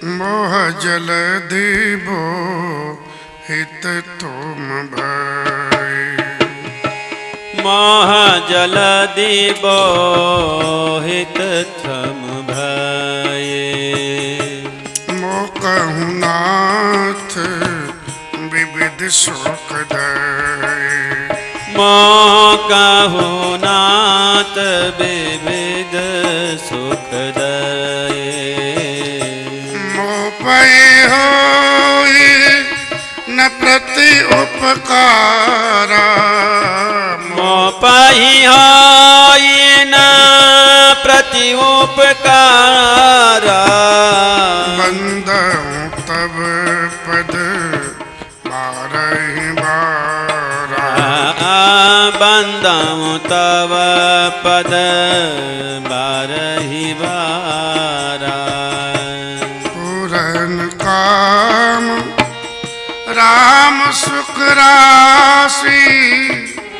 मोह जल दीबो हित तुम भय। मोह जल दीबो हित थम भय। मो कहूँ नाथ विविध सुख दय। मोह कहूँ नाथ विविध सुख दय। मोह पै होई न प्रति उपकारा। मोह पहि होई न प्रति उपकारा। बंदहूँ तब पद बारहि बारा। बंदहूँ तब पद बारहि बारा। पूरन काम राम सुख राशि।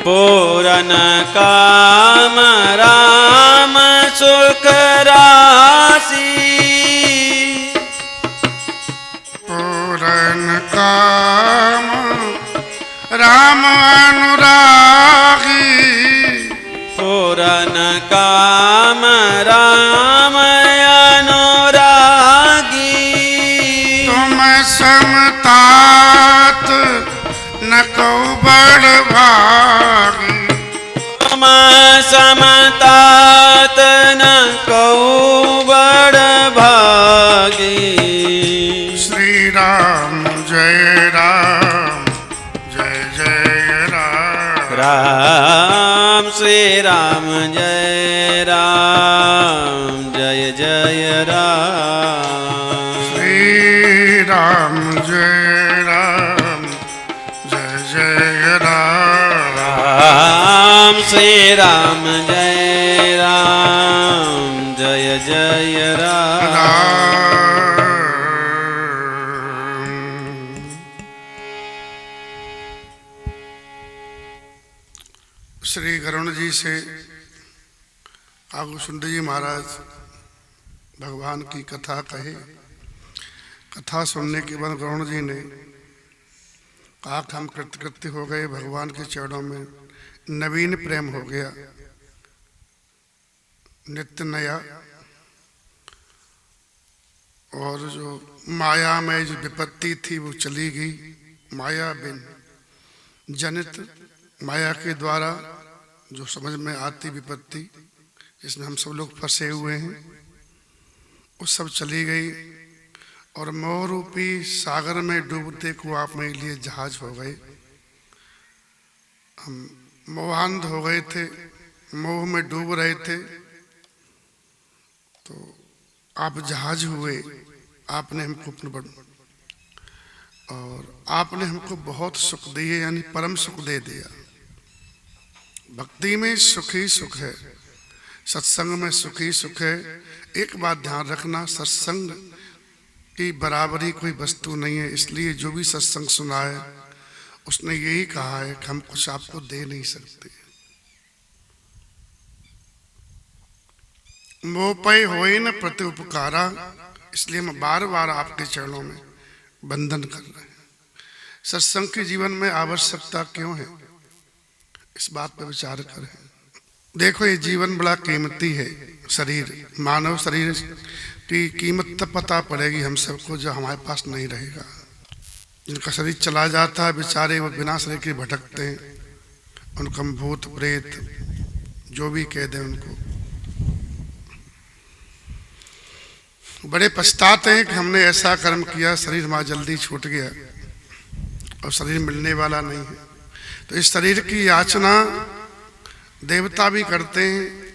पूरन काम राम सुख राशि। पूरन काम राम अनुरागी। पूरन काम राम अनुरागी। तुम समतात न कऊ बड़ भागी। तुम समतात न कऊ बड़ भागी। श्री राम जय राम जय जय राम। राम श्री राम जय राम जय जय राम। श्री राम जय राम जय जय राम। राम श्री राम जय राम जय जय राम। श्री गरुण जी से आगु सुंदर जी महाराज भगवान की कथा कहे। कथा सुनने के बाद गरुण जी ने कहा कि हम कृतकृत्य हो गए, भगवान के चरणों में नवीन प्रेम हो गया, नित्य नया। और जो माया में जो विपत्ति थी वो चली गई। माया बिन जनित, माया के द्वारा जो समझ में आती विपत्ति जिसमें हम सब लोग फंसे हुए हैं, वो सब चली गई। और मोह रूपी सागर में डूबते को आप मेरे लिए जहाज हो गए। हम मोहांध हो गए थे, मोह में डूब रहे थे, तो आप जहाज हुए। आपने हमको और आपने हमको बहुत सुख दिए, यानी परम सुख दे दिया। भक्ति में सुख ही सुख है, सत्संग में सुख ही सुख है। एक बात ध्यान रखना, सत्संग की बराबरी कोई वस्तु नहीं है। इसलिए जो भी सत्संग सुना है उसने यही कहा है कि हम कुछ आपको दे नहीं सकते। मोह पै होई न प्रति उपकारा। इसलिए हम बार बार आपके चरणों में बंधन कर रहे हैं। सत्संग के जीवन में आवश्यकता क्यों है, इस बात पर विचार करें। देखो, ये जीवन बड़ा कीमती है। शरीर, मानव शरीर की कीमत तब पता पड़ेगी हम सबको जब हमारे पास नहीं रहेगा। जिनका शरीर चला जाता है बेचारे, वो बिना शरीर के भटकते हैं। उनका भूत प्रेत जो भी कह दें, उनको बड़े पछताते हैं कि हमने ऐसा कर्म किया, शरीर हमारा जल्दी छूट गया और शरीर मिलने वाला नहीं है। तो इस शरीर की याचना देवता भी करते हैं।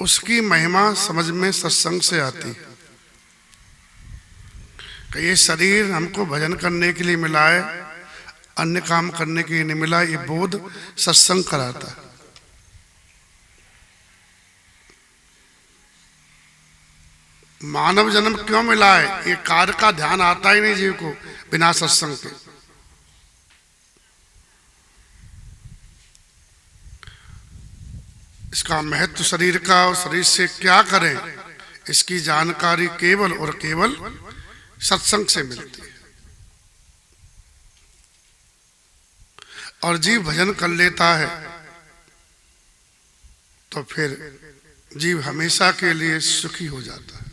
उसकी महिमा समझ में सत्संग से आती है कि ये शरीर हमको भजन करने के लिए मिला है, अन्य काम करने के लिए नहीं मिला। ये बोध सत्संग कराता है। मानव जन्म क्यों मिला है, ये कार्य का ध्यान आता ही नहीं जीव को बिना सत्संग के। इसका महत्व शरीर का और शरीर से क्या करें, इसकी जानकारी केवल और केवल सत्संग से मिलती है। और जीव भजन कर लेता है तो फिर जीव हमेशा के लिए सुखी हो जाता है।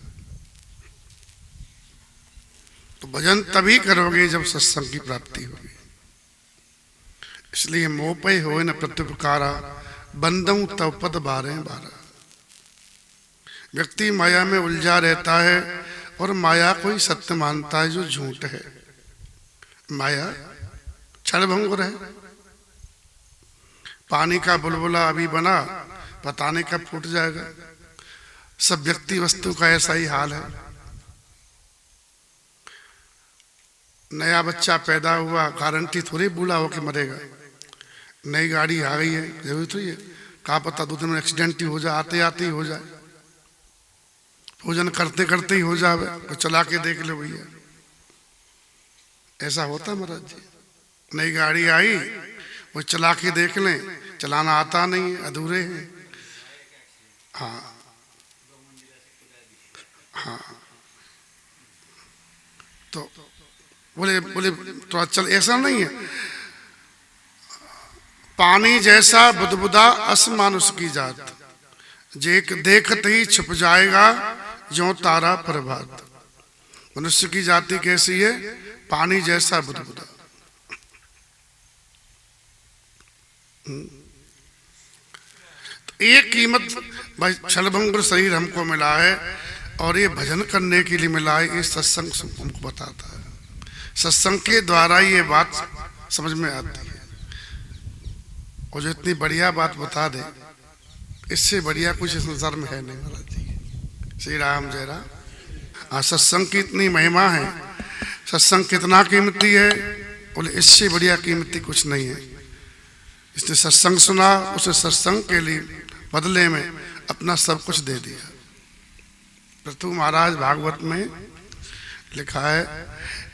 तो भजन तभी करोगे जब सत्संग की प्राप्ति होगी। इसलिए मोह पे हो न प्रत्युपकारा, बंदऊ तव पद 12 व्यक्ति माया में उलझा रहता है और माया कोई सत्य मानता है जो झूठ है। माया क्षणभंगुर है। पानी का बुलबुला अभी बना, पता नहीं कब फूट जाएगा। सब व्यक्ति वस्तु का ऐसा ही हाल है। नया बच्चा पैदा हुआ, गारंटी थोड़ी बूढ़ा होके मरेगा। नई गाड़ी आ गई है, जरूरी थोड़ी है, कहाँ पता 2 दिन में एक्सीडेंट ही हो जाए, आते आते ही हो जाए, भोजन करते करते ही हो जाए। तो चला के देख लो भैया, ऐसा होता महाराज जी। नई गाड़ी आई, वो चला के देख लें, चलाना आता नहीं है, अधूरे हैं। हाँ हाँ, तो बोले बोले तो चल, ऐसा नहीं है। पानी जैसा बुदबुदा असमानुष की जात, देखते ही छुप जाएगा जो तारा प्रभात। मनुष्य की जाति कैसी है? पानी जैसा बुदबुदा। तो एक कीमत भाई छलभंगुर शरीर हमको मिला है और ये भजन करने के लिए मिला है। ये सत्संग हमको बताता है। सत्संग के द्वारा ये बात समझ में आती है। और जो इतनी बढ़िया बात बता दे, इससे बढ़िया कुछ इस संसार में है नहीं महाराज जी। श्री राम जय राम। सत्संग की इतनी महिमा है, सत्संग कितना कीमती है, बोले इससे बढ़िया कीमती कुछ नहीं है। इसने सत्संग सुना, उसे सत्संग के लिए बदले में अपना सब कुछ दे दिया। पृथु महाराज भागवत में लिखा है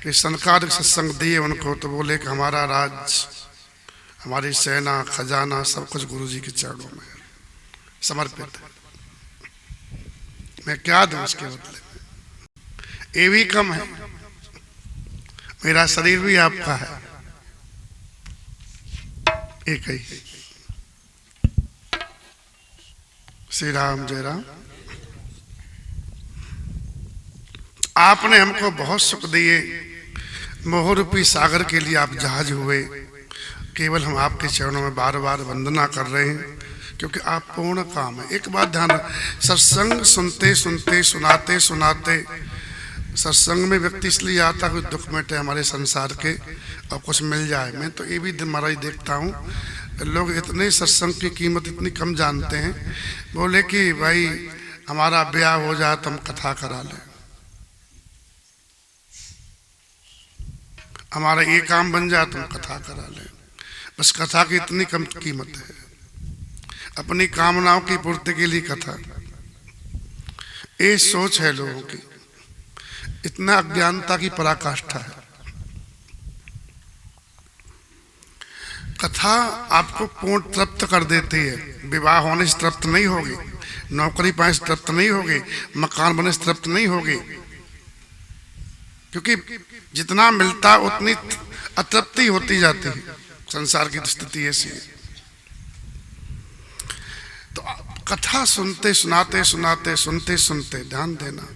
कि सनकादिक सत्संग दिए उनको, तो बोले कि हमारा राज, हमारी सेना, खजाना सब कुछ गुरु जी के चरणों में समर्पित है। मैं क्या दूं उसके बदले में? ये भी कम है, मेरा शरीर भी आपका है, एक ही। श्री राम जय राम। आपने हमको बहुत सुख दिए, मोह रूपी सागर के लिए आप जहाज हुए। केवल हम आपके चरणों में बार बार वंदना कर रहे हैं, क्योंकि आप पूर्ण काम है। एक बात ध्यान, सत्संग सुनते सुनते, सुनाते सुनाते, सत्संग में व्यक्ति इसलिए आता कोई दुख मिटे हमारे संसार के और कुछ मिल जाए। मैं तो ये भी दिन महाराज देखता हूँ, लोग इतने सत्संग की कीमत इतनी कम जानते हैं। बोले कि भाई हमारा ब्याह हो जाए तो हम कथा करा लें, हमारा ये काम बन जाए तो हम कथा करा लें। बस कथा की इतनी कम कीमत है, अपनी कामनाओं की पूर्ति के लिए कथा। ये सोच है लोगों की, इतना अज्ञानता की पराकाष्ठा है। कथा आपको पूर्ण तृप्त कर देती है। विवाह होने से तृप्त नहीं होगी, नौकरी पाने से तृप्त नहीं होगी, मकान बने से तृप्त नहीं होगी, क्योंकि जितना मिलता उतनी अतृप्ति होती जाती है। संसार की स्थिति ऐसी है। तो कथा सुनते सुनाते सुनाते, सुनते सुनते, ध्यान देना,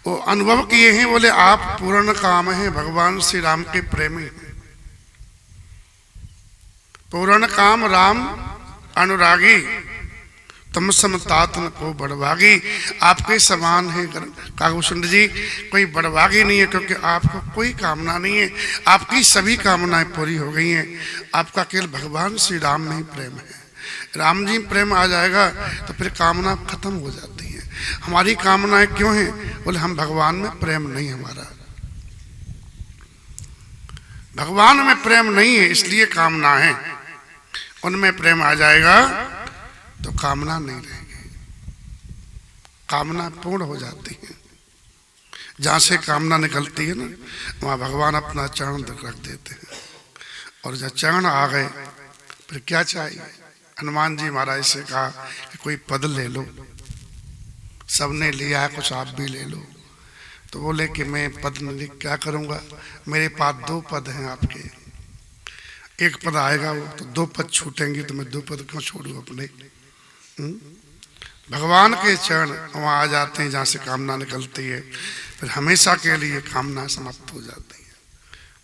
वो अनुभव किए हैं। बोले आप पूर्ण काम हैं, भगवान श्री राम के प्रेमी हैं। पूर्ण काम राम अनुरागी, तुम समतात न को बड़भागी। आपके समान है काकुशुंड जी, कोई बड़भागी नहीं है, क्योंकि आपको कोई कामना नहीं है। आपकी सभी कामनाएं पूरी हो गई हैं। आपका केवल भगवान श्री राम में ही प्रेम है। राम जी प्रेम आ जाएगा तो फिर कामना खत्म हो जाती है। हमारी कामनाएं क्यों हैं? बोले हम भगवान में प्रेम नहीं, हमारा भगवान में प्रेम नहीं है, इसलिए कामना है। उनमें प्रेम आ जाएगा तो कामना नहीं रहेगी, कामना पूर्ण हो जाती है। जहां से कामना निकलती है ना, वहां भगवान अपना चरण रख देते हैं। और जब चरण आ गए फिर क्या चाहिए? हनुमान जी महाराज से कहा कि कोई पद ले लो, सबने लिया है, कुछ आप भी ले लो। तो तो बोले कि मैं पद नहीं क्या करूँगा, मेरे पास 2 पद हैं आपके, एक पद आएगा वो तो 2 पद छूटेंगे, तो मैं 2 पद क्यों छोड़ूँ अपने। भगवान के चरण वहाँ आ जाते हैं जहाँ से कामना निकलती है, फिर हमेशा के लिए कामना समाप्त हो जाती है।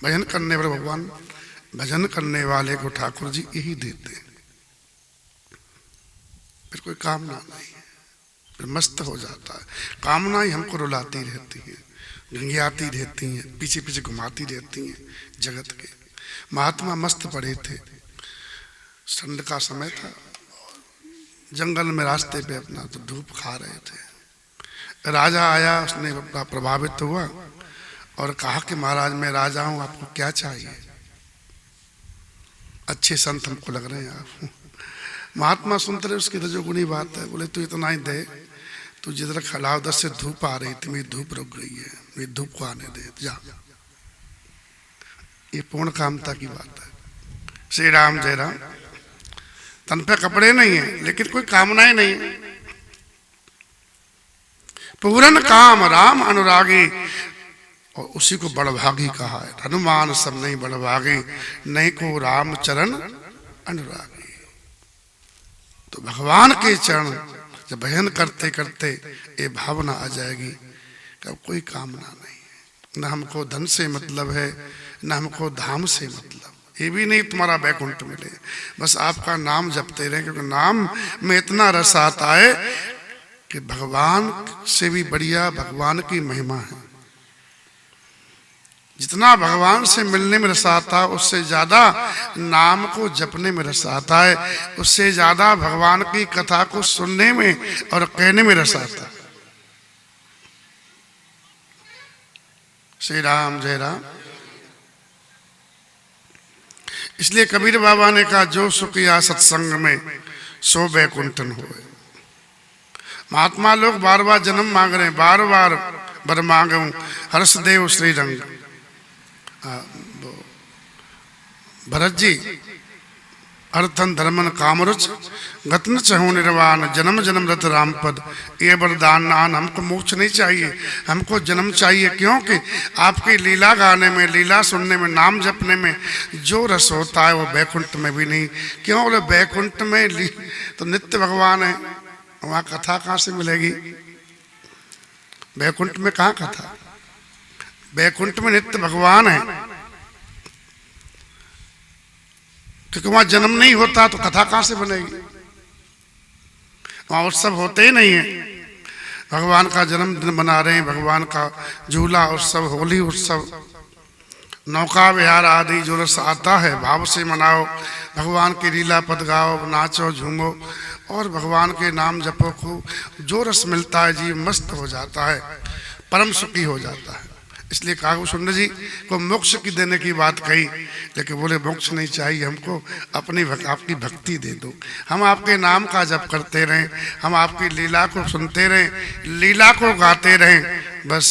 भजन करने पर भगवान, भजन करने वाले को ठाकुर जी यही देते हैं, फिर कोई कामना नहीं है, फिर मस्त हो जाता है। कामना ही हमको रुलाती रहती है, गंगियाती रहती हैं, पीछे पीछे घुमाती रहती हैं जगत के। महात्मा मस्त पड़े थे, ठंड का समय था, जंगल में रास्ते पे अपना तो धूप खा रहे थे। राजा आया, उसने बड़ा प्रभावित हुआ और कहा कि महाराज मैं राजा हूं, आपको क्या चाहिए, अच्छे संत हमको लग रहे हैं आप। महात्मा सुनते रहे, उसकी रजोगुणी बात है। बोले तू इतना ही दे, तू जिधर खड़ा उधर से धूप आ रही थी, मेरी धूप रुक गई है, मेरी धूप को आने दे जा। ये पूर्ण कामता की बात है। श्री राम जय राम। तन पे कपड़े नहीं है लेकिन कोई कामनाएं नहीं है। पूरन काम राम अनुरागी, और उसी को बड़भागी कहा है। हनुमान सब नहीं बड़भागी, नहीं को राम चरण अनुरागी। तो भगवान के चरण जब भजन करते करते ये भावना आ जाएगी कि अब कोई कामना नहीं है, न हमको धन से मतलब है, न हमको धाम से मतलब, ये भी नहीं तुम्हारा वैकुंठ मिले, बस आपका नाम जपते रहे, क्योंकि नाम में इतना रस आता है कि भगवान से भी बढ़िया भगवान की महिमा है। जितना भगवान से मिलने में रस आता है, उससे ज्यादा नाम को जपने में रस आता है, उससे ज्यादा भगवान की कथा को सुनने में और कहने में रस आता है। श्री राम जय राम। इसलिए कबीर बाबा ने कहा, जो सुख या सत्संग में सो वैकुंठन होए। महात्मा लोग बार बार जन्म मांग रहे हैं, बार बार वर मांगूं हर्ष देव श्री रंग। भरत जी, अर्थन धर्मन कामरुच गतन चहु निर्वाण, जन्म जन्म रत राम पद ये वरदान नान। हमको मोक्ष नहीं चाहिए, हमको जन्म चाहिए, क्योंकि आपकी लीला गाने में, लीला सुनने में, नाम जपने में जो रस होता है वो वैकुंठ में भी नहीं। क्यों बोले, वैकुंठ में तो नित्य भगवान है, वहाँ कथा कहाँ से मिलेगी? वैकुंठ में कहाँ कथा? वैकुंठ में नित्य भगवान है, क्योंकि वहां जन्म नहीं होता तो कथा कहां से बनेगी? वहां उत्सव होते ही नहीं है। भगवान का जन्मदिन मना रहे हैं, भगवान का झूला उत्सव, होली उत्सव, नौका विहार आदि जो रस आता है भाव से मनाओ, भगवान की लीला पद गाओ, नाचो झूमो और भगवान के नाम जपो को जो रस मिलता है, जीव मस्त हो जाता है, परम सुखी हो जाता है। इसलिए कहा सुंदर जी को मोक्ष की देने की बात कही, लेकिन बोले मोक्ष नहीं चाहिए हमको, आपकी भक्ति दे दो, हम आपके नाम का जप करते रहें, हम आपकी लीला को सुनते रहें, लीला को गाते रहें, बस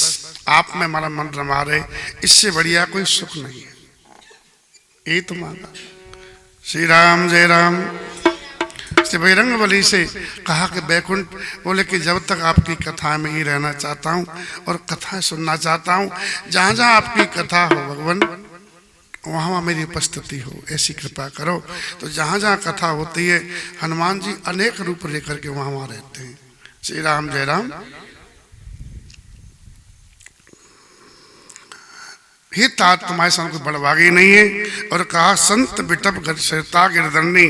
आप में हमारा मन रमा रहे, इससे बढ़िया कोई सुख नहीं है। यही तो मांगा। श्री राम जय राम। बजरंग बली से कहा कि वैकुंठ, बोले कि जब तक आपकी कथा में ही रहना चाहता हूँ और कथा सुनना चाहता हूँ, जहाँ जहाँ आपकी कथा हो भगवान वहाँ वहाँ मेरी उपस्थिति हो, ऐसी कृपा करो। तो जहाँ जहाँ कथा होती है हनुमान जी अनेक रूप लेकर के वहाँ वहाँ रहते हैं। श्री राम जय राम। ही तात तुम्हारे सामने कोई बड़भागी नहीं है। और कहा संत बिटप गरता गिरधरनी,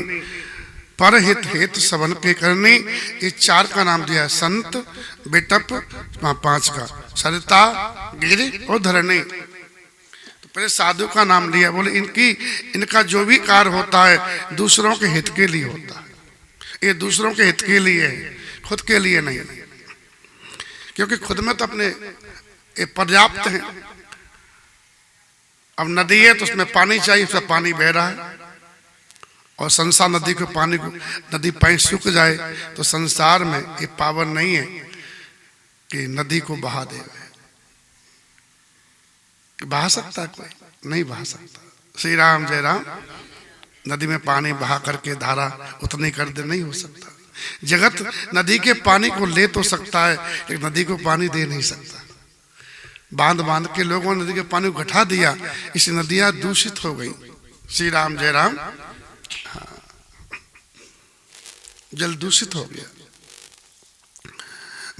पर हित हित सबन के करनी। ये 4 का नाम दिया है, संत बिटप 5 का, सरता गिर और धरनी। तो पहले साधु का नाम लिया, बोले इनका जो भी कार्य होता है दूसरों के हित के लिए होता है, ये दूसरों के हित के लिए है, खुद के लिए नहीं, क्योंकि खुद में तो अपने पर्याप्त है। अब नदी है तो उसमें पानी चाहिए, उसमें पानी बह रहा है, और संसार नदी को पानी को नदी पानी सूख जाए तो संसार में ये पावर नहीं है कि नदी को बहा दे। बहा सकता कोई? नहीं बहा सकता। श्री राम जय राम। नदी में पानी बहा करके धारा उतनी कर दे, नहीं हो सकता। जगत नदी के पानी को ले तो सकता है, लेकिन नदी को पानी दे नहीं सकता। बांध बांध के लोगों ने नदी के पानी को घटा दिया, इस नदियां दूषित हो गई। श्री राम जय राम। हाँ, जल दूषित हो गया।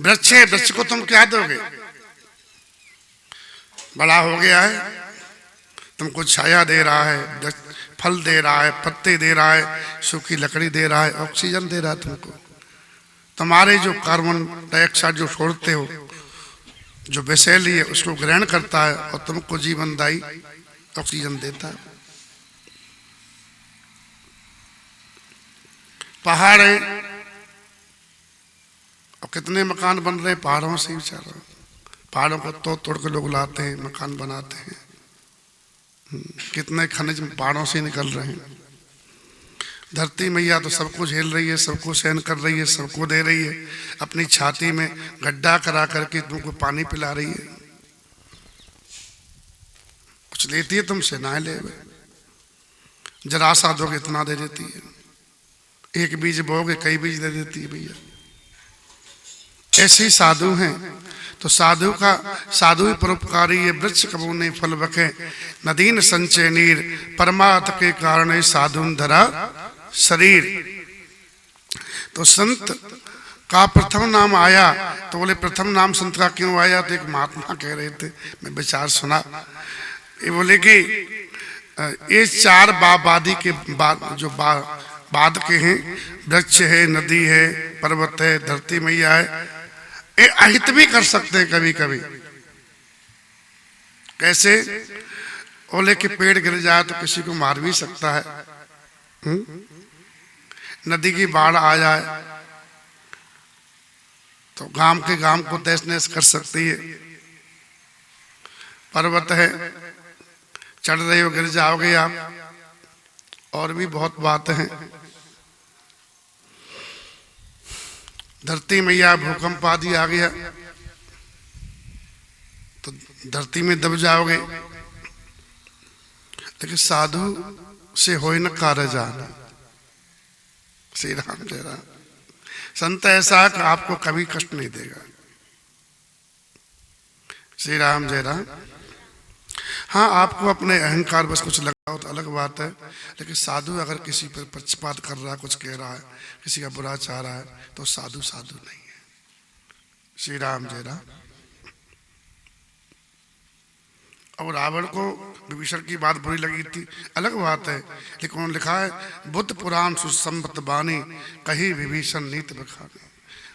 वृक्ष है, वृक्ष को तुम क्या दोगे? बड़ा हो गया है, तुमको छाया दे रहा है, फल दे रहा है, पत्ते दे रहा है, सूखी लकड़ी दे रहा है, ऑक्सीजन दे रहा है तुमको। तुम्हारे जो कार्बन डाइऑक्साइड जो छोड़ते हो, जो विषैली है, उसको ग्रहण करता है और तुमको जीवनदायी ऑक्सीजन देता है। पहाड़ है, और कितने मकान बन रहे हैं पहाड़ों से। बेचारा पहाड़ों को तोड़ के लोग लाते हैं, मकान बनाते हैं। कितने खनिज पहाड़ों से निकल रहे हैं। धरती मैया तो सबको झेल रही है, सबको सहन कर रही है, सबको दे रही है। अपनी छाती में गड्ढा करा करके तुमको पानी पिला रही है। कुछ लेती है तुमसे? ना ले, जरा सा दोगे इतना दे देती है। एक बीज बोगे कई बीज दे देती है भैया। ऐसे ही साधु हैं। तो साधु ही परोपकारी है। वृक्ष कबू ने फल बखे, नदीन संचय नीर, परमार्थ के कारण साधु धरा शरीर। तो संत का प्रथम नाम आया, तो बोले प्रथम नाम संत का क्यों आया? तो एक महात्मा कह रहे थे, मैं विचार सुना। ये बोले कि ये चार बाबादी के बाद जो बाद के हैं, वृक्ष है, नदी है, पर्वत है, धरती मैया है, ये अहित भी कर सकते हैं कभी कभी। कैसे? बोले कि पेड़ गिर जाए तो किसी को मार भी सकता है। नदी की बाढ़ आ जाए तो गांव के गांव को तहस नहस कर सकती है। पर्वत है, चढ़ रहे हो गिर जाओगे आप। और भी बहुत बातें हैं। धरती मैया भूकंप आदि आ गया तो धरती में दब जाओगे। लेकिन साधु से होए न कार्य जान। श्री राम जय राम। संत ऐसा है कि आपको कभी कष्ट नहीं देगा। श्री राम जय राम। हाँ, आपको अपने अहंकार बस कुछ लगा हो तो अलग बात है। लेकिन साधु अगर किसी पर पक्षपात कर रहा है, कुछ कह रहा है, किसी का बुरा चाह रहा है, तो साधु साधु नहीं है। श्री राम जय राम। और रावण को विभीषण की बात बुरी लगी थी, अलग बात है। लेकिन उन्होंने लिखा है, बुद्ध पुराण सुसंबत बानी, कही विभीषण नीत बखानी।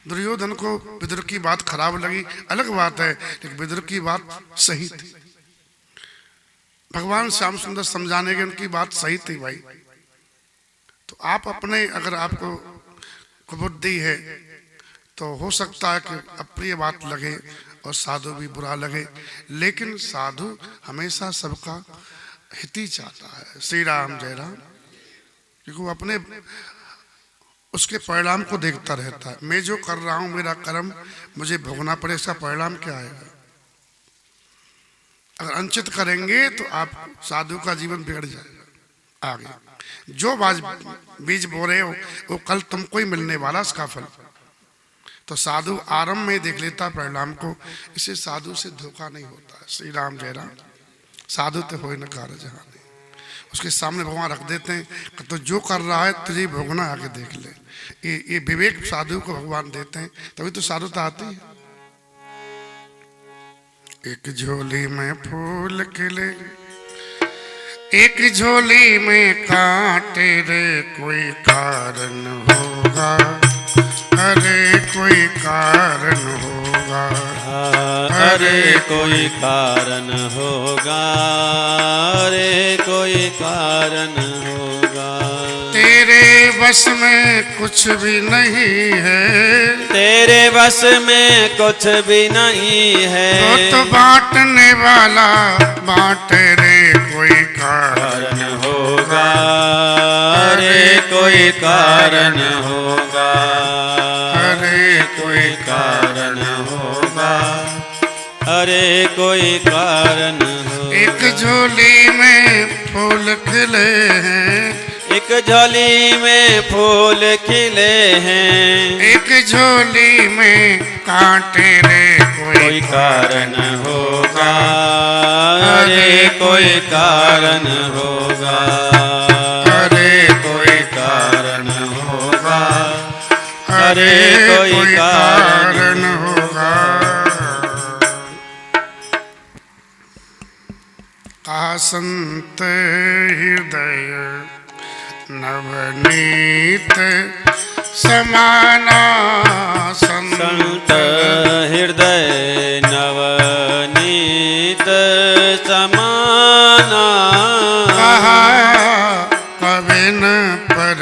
दुर्योधन को विदुर की बात खराब लगी, अलग बात है, लेकिन विदुर की बात सही थी। भगवान श्याम सुंदर समझाने के उनकी बात सही थी भाई। तो आप अपने, अगर आपको कुबुद्धि है तो हो सकता है कि अप्रिय बात लगे और साधु भी बुरा लगे, लेकिन साधु हमेशा सबका हित ही चाहता है। श्री राम जय राम। क्योंकि वो अपने उसके परिणाम को देखता रहता है। मैं जो कर रहा हूं, मेरा कर्म मुझे भोगना पड़े, इसका परिणाम क्या आएगा? अगर अंचित करेंगे तो आप साधु का जीवन बिगड़ जाएगा। आगे जो बीज बो रहे हो वो कल तुमको ही मिलने वाला इसका फल। तो साधु आरंभ में देख लेता परिणाम को, इसे साधु से धोखा नहीं होता। श्री राम जय राम। साधु तो हो न कार्य जहाँ नहीं, उसके सामने भगवान रख देते हैं। तो जो कर रहा है तुझे भोगना, आके देख ले। ये विवेक साधु को भगवान देते हैं, तभी तो साधुता आती है। एक झोली में फूल खिले, एक झोली में कांटे रे, कोई कारण होगा, अरे कोई कारण होगा, अरे कोई कारण होगा, अरे कोई कारण होगा। तेरे बस में कुछ भी नहीं है, तेरे बस में कुछ भी नहीं है। तो बांटने वाला बांटे रे, कोई कारण होगा, अरे कोई कारण होगा, अरे कोई कारण होगा, अरे कोई कारण होगा। एक झोली में फूल खिले हैं, एक झोली में फूल खिले हैं, एक झोली में कांटे रे, कोई कारण होगा, कोई कारण होगा, अरे कोई कारण होगा, अरे कोई कारण होगा। कहा संत हृदय नवनीत समाना, संत हृदय नवनीत समाना। कहा कविन पर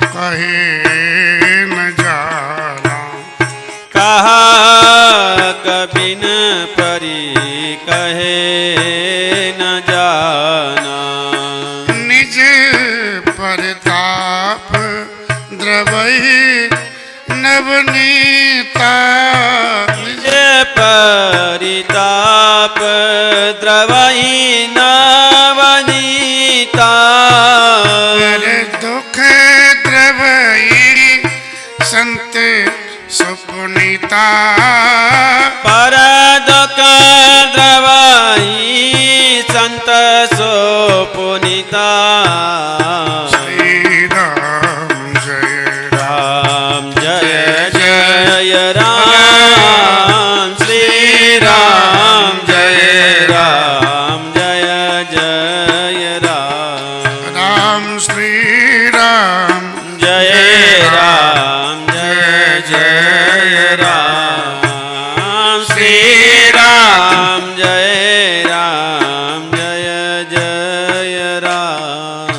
कहे न जाना, कहा कभी न परी कहे न जाना। निज परताप द्रवहि नवनीता, निज परिताप द्रवहि नवनीता। मेरे दुख द्रवहि संत सुपुनीता, पर दुख द्रवहि संत सो पुनीता। श्री राम जय राम जय जय राम, श्री राम जय राम, जय जय राम। राम श्री राम जय राम, जय जय राम, श्री राम जय राम, जय जय राम।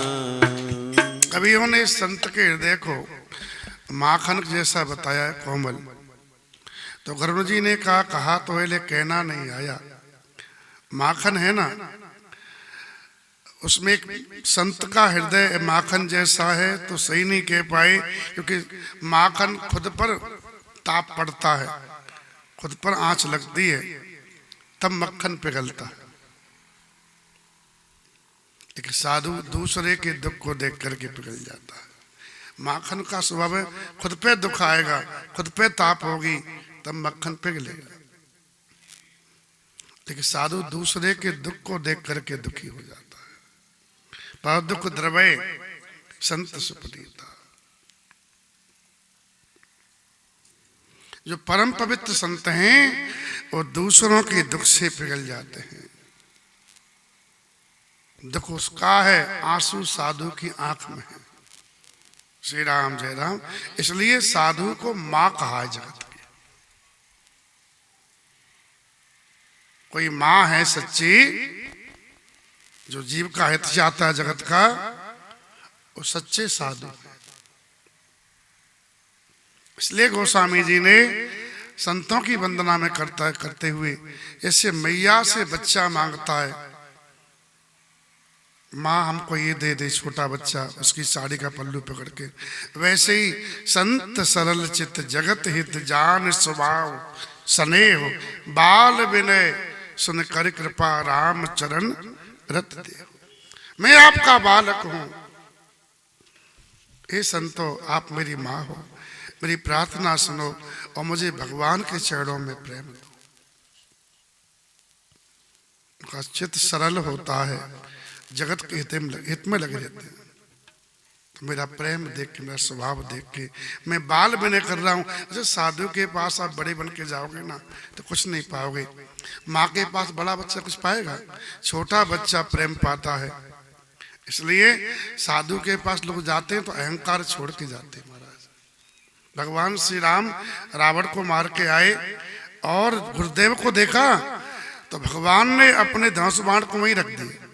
कवियों ने संत के हृदय को माखन जैसा बताया है, कोमल। तो गुरु जी ने कहा तो है ले कहना नहीं आया। माखन है ना, उसमें एक संत का हृदय माखन जैसा है तो सही नहीं कह पाए, क्योंकि माखन खुद पर ताप पड़ता है, खुद पर आंच लगती है, तब मक्खन पिघलता है। लेकिन साधु दूसरे के दुख को देख करके पिघल जाता है। माखन का स्वभाव है, खुद पे दुख आएगा, खुद पे ताप होगी, तब मक्खन पिघलेगा। लेकिन साधु दूसरे के दुख को देख करके दुखी हो जाता है। पर दुख द्रवय संत सुपुनीता। जो परम पवित्र संत हैं वो दूसरों के दुख से पिघल जाते हैं। दुख उसका है, आंसू साधु की आंख में है। श्री राम जय राम। इसलिए साधु को मां कहा है जगत की। कोई मां है सच्ची, जो जीव का हित चाहता है जगत का, वो सच्चे साधु है। इसलिए गोस्वामी जी ने संतों की वंदना में करते हुए, जैसे मैया से बच्चा मांगता है, माँ हमको ये दे दे, छोटा बच्चा उसकी साड़ी का पल्लू पकड़ के, वैसे ही संत सरल चित्त जगत हित जान स्वभाव स्नेह बाल विनय सुन कर कृपा राम चरण रत दे। मैं आपका बालक हूं, हे संतो आप मेरी माँ हो, मेरी प्रार्थना सुनो और मुझे भगवान के चरणों में प्रेम दो। उनका चित्त सरल होता है, जगत के हित में लगे रहते हैं। तो मेरा प्रेम देख के, मेरा स्वभाव देख के मैं बाल विनय कर रहा हूँ। अच्छा, साधु के पास आप बड़े बन के जाओगे ना तो कुछ नहीं पाओगे। माँ के पास बड़ा बच्चा कुछ पाएगा, छोटा बच्चा प्रेम पाता है। इसलिए साधु के पास लोग जाते हैं तो अहंकार छोड़ के जाते हैं। महाराज भगवान श्री राम रावण को मार के आए और गुरुदेव को देखा तो भगवान ने अपने धनुष बाण को वहीं रख दिया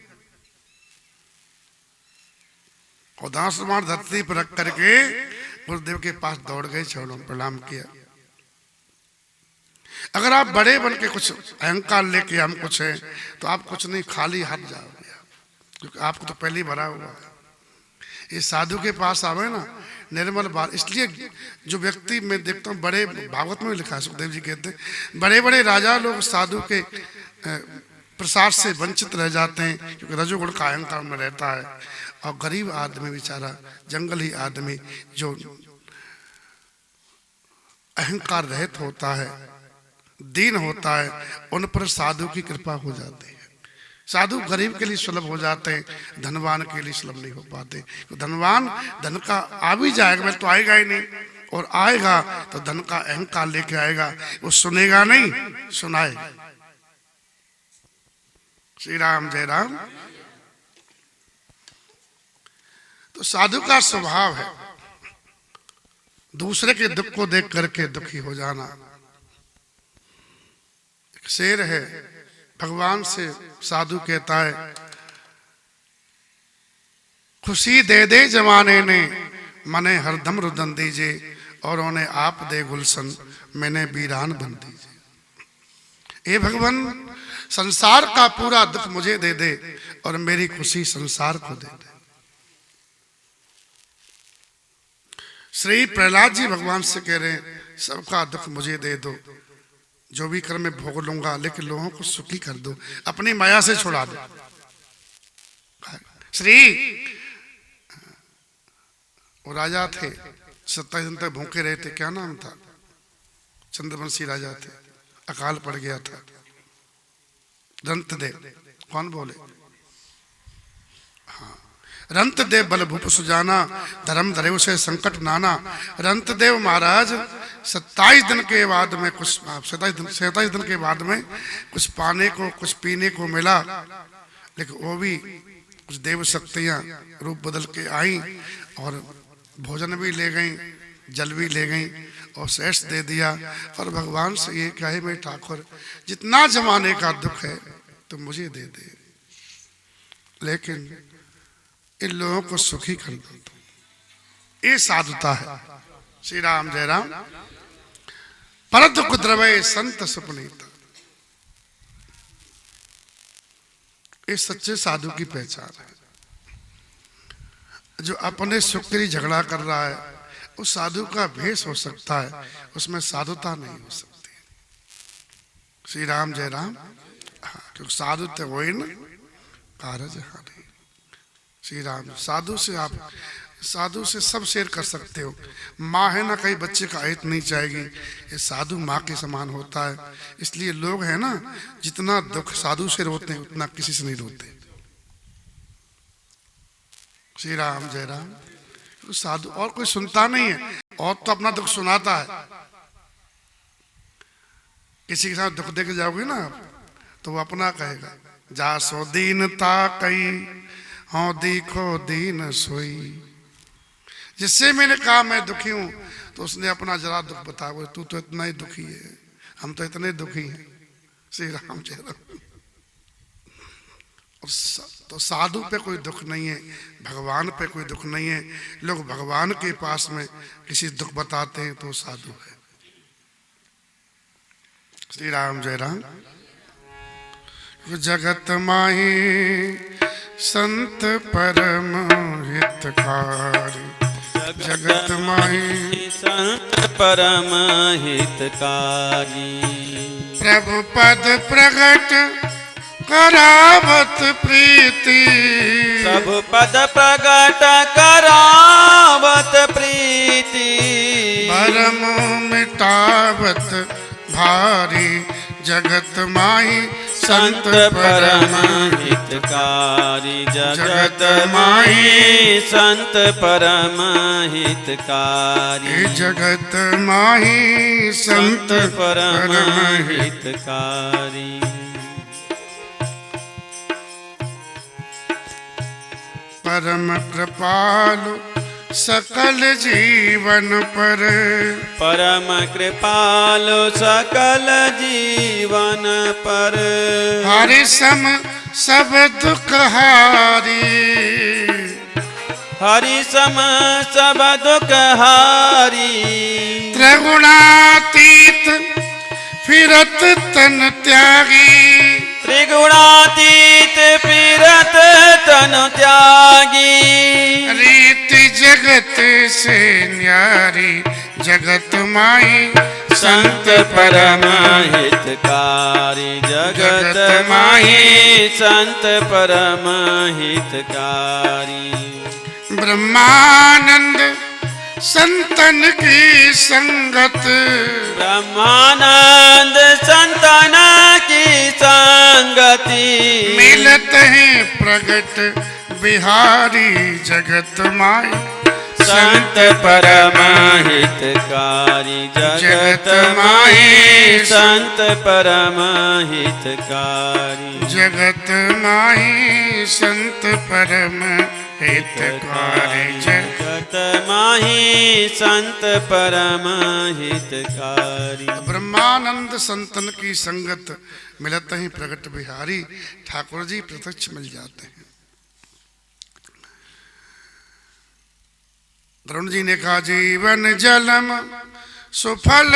और धनुष बाण धरती पर रख करके गुरुदेव के पास दौड़ गए, चरणों में प्रणाम किया। अगर आप बड़े बन के कुछ अहंकार लेके हम कुछ हैं तो आप कुछ नहीं, खाली हाथ जाओगे, क्योंकि आपको तो पहले ही भरा हुआ है। ये साधु के पास आवे ना निर्मल बात। इसलिए जो व्यक्ति मैं देखता हूँ, बड़े भागवत में लिखा है, सुखदेव जी कहते हैं, बड़े बड़े राजा लोग साधु के प्रसाद से वंचित रह जाते हैं, क्योंकि रजोगुण का अहंकार में रहता है। और गरीब आदमी बेचारा, जंगली आदमी जो अहंकार रहित होता है, दीन होता है, उन पर साधु की कृपा हो जाती है। साधु गरीब के लिए सुलभ हो जाते हैं, धनवान के लिए सुलभ नहीं हो पाते। तो धनवान धन का आ भी जाएगा, मैं तो आएगा ही नहीं, और आएगा तो धन का अहंकार लेके आएगा, वो सुनेगा नहीं, सुनाएगा। श्री राम जय राम। तो साधु का स्वभाव है दूसरे के दुख को देख करके दुखी हो जाना। एक शेर है, भगवान से साधु कहता है, खुशी दे दे जमाने ने, मने हरदम रुदन दीजिए, और उन्हें आप दे गुलशन, मैंने वीरान बन दीजिए। हे भगवान, संसार का पूरा दुख मुझे दे दे और मेरी खुशी संसार को दे दे। श्री प्रहलाद जी भगवान से कह रहे हैं, सबका दुख मुझे दे दो, जो भी कर मैं भोग लूंगा, लेकिन लोगों को सुखी कर दो, अपनी माया से छुड़ा दो। श्री वो राजा थे, 27 दिन तक भूखे रहे थे, क्या नाम था, चंद्रवंशी राजा थे, अकाल पड़ गया था। रंतदेव, कौन बोले, हाँ, रंतदेव बल भूप सुजाना, धर्म धरेव से संकट नाना। रंतदेव महाराज 27 दिन के बाद में कुछ 27 दिन के बाद में कुछ पाने को, कुछ पीने को मिला, लेकिन वो भी कुछ देव शक्तियां रूप बदल के आई और भोजन भी ले गई, जल भी ले गई और शेष दे दिया। और भगवान से ये कहे, मैं ठाकुर जितना जमाने का दुख है तो मुझे दे दे, लेकिन इन लोगों को सुखी कर दो। ये साधुता है। श्री राम जय राम। पर दुख द्रवय संत सुपनीता, ये सच्चे साधु की पहचान है। जो अपने सुख के लिए झगड़ा कर रहा है, उस साधु का भेष हो सकता है, उसमें साधुता नहीं हो सकती। श्री राम जय राम। हाँ, क्योंकि साधु तो वही ना कारज हानि। श्री राम, साधु से सब शेयर कर सकते हो। माँ है ना, कई बच्चे का अहित नहीं चाहेगी, ये साधु माँ के समान होता है। इसलिए लोग है ना, जितना दुख साधु से रोते हैं उतना किसी से नहीं रोते। श्री राम जय राम। साधु और कोई सुनता नहीं है, और तो अपना दुख सुनाता है। किसी के साथ दुख दे के जाओगे ना आप, तो वो अपना कहेगा, जा सो दीनता कई, हाँ देखो दीन सोई। जिससे मैंने कहा मैं दुखी हूं, तो उसने अपना जरा दुख बताया, बोले तू तो इतना ही दुखी है, हम तो इतने दुखी हैं। श्री राम जय राम। तो साधु पे कोई दुख नहीं है, भगवान पे कोई दुख नहीं है। लोग भगवान के पास में किसी दुख बताते हैं तो साधु है। श्री राम जय राम। जगत माही संत परम हितकारी, जगत माही संत परम हितकारी। प्रभु पद प्रगट करावत प्रीति, प्रभु पद प्रगट करावत प्रीति। भरम मिटावत भारी, जगत माही संत परम हितकारी। जगत माही संत परम हितकारी। जगत माही संत परम हितकारी। परम कृपालु सकल जीवन पर, परम कृपालु सकल जीवन पर। हरि सम सब दुख हारी, हरि सम सब दुख हारी। त्रिगुणातीत फिरत तन त्यागी, त्रिगुणातीत फिरत तन त्यागी। रीति जगत से न्यारी, जगत माही संत परम हितकारी। जगत माही संत परम हितकारी। ब्रह्मानंद संतन की संगत, ब्रह्मानंद संतन की संगति। मिल मिलत हैं प्रगट बिहारी जगत माई संत परम हितकारी जगत माही संत परम हितकारी जगत माही संत परम हितकारी जगत माही संत परम हितकारी। ब्रह्मानंद संतन की संगत मिलत ही प्रगट बिहारी ठाकुर जी प्रत्यक्ष मिल जाते हैं। वरुण जी ने कहा जीवन जलम सुफल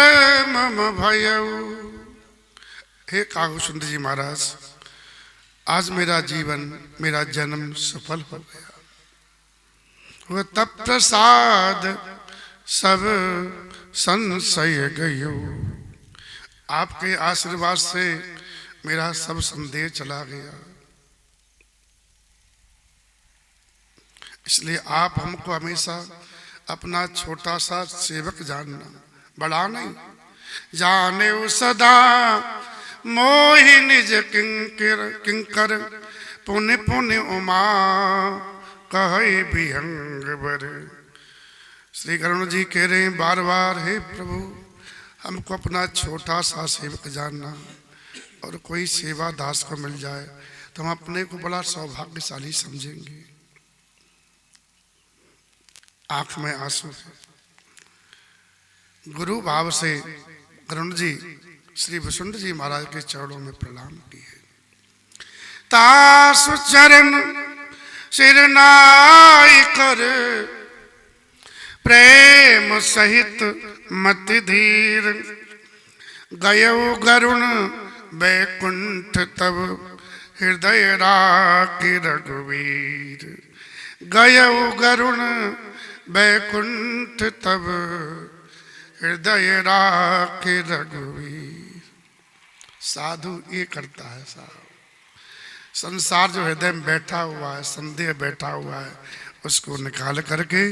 मम भयऊ। हे काहू सुंदर जी महाराज, आज मेरा जीवन मेरा जन्म सफल हो गया। वह तप प्रसाद सब संशय गयो। आपके आशीर्वाद से मेरा सब संदेह चला गया। इसलिए आप हमको हमेशा अपना छोटा सा सेवक जानना, बड़ा नहीं। जाने सदा मोहि निज किंकर पुण्य पुण्य उमा कहे विहंग बर। श्री करुण जी कह रहे हैं बार बार, हे प्रभु हमको अपना छोटा सा सेवक जानना, और कोई सेवा दास को मिल जाए तो हम अपने को बड़ा सौभाग्यशाली समझेंगे। आंख में आंसू है। गुरु भाव से करुण जी श्री वसुंठ जी महाराज के चरणों में प्रणाम किए। तासु चरण सिर नाई कर प्रेम सहित मति धीर। गयो गरुण बैकुंठ तब हृदय राखि रघुवीर। गयो गरुण बैकुंठ तब हृदय राखि रघुवीर। साधु ये करता है साहब। संसार जो हृदय में बैठा हुआ है, संदेह बैठा हुआ है, उसको निकाल करके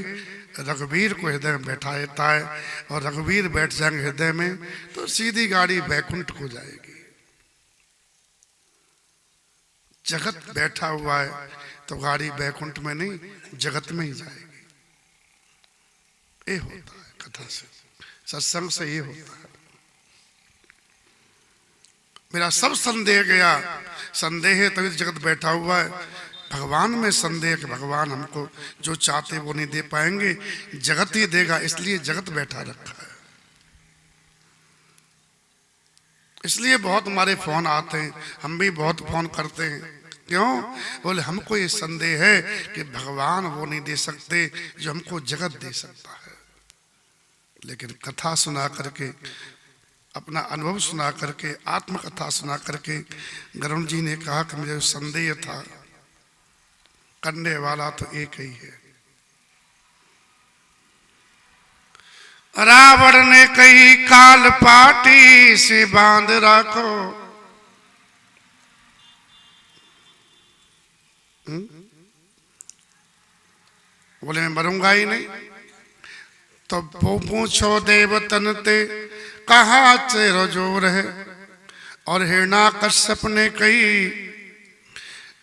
रघुवीर को हृदय में बैठा देता है। और रघुवीर बैठ जाएंगे हृदय में तो सीधी गाड़ी बैकुंठ को जाएगी। जगत बैठा हुआ है तो गाड़ी बैकुंठ में नहीं, जगत में ही जाएगी। ये होता है कथा से, सत्संग से ये होता है। मेरा सब संदेह गया। संदेह है तभी जगत बैठा हुआ है। भगवान में संदेह कि भगवान हमको जो चाहते वो नहीं दे पाएंगे, जगत ही देगा, इसलिए जगत बैठा रखा है। इसलिए बहुत हमारे फोन आते हैं, हम भी बहुत फोन करते हैं। क्यों? बोले हमको ये संदेह है कि भगवान वो नहीं दे सकते जो हमको जगत दे सकता है। लेकिन कथा सुना करके, अपना अनुभव सुना करके, आत्मकथा सुना करके गरुण जी ने कहा कि मुझे संदेह था, करने वाला तो एक ही है। रावण ने कही काल पाटी से बांध रखो। बोले मैं मरूंगा ही नहीं। तो पूछो देवतन ते कहाँ तेरो जोर है। और हिरण्याकश्यप ने कही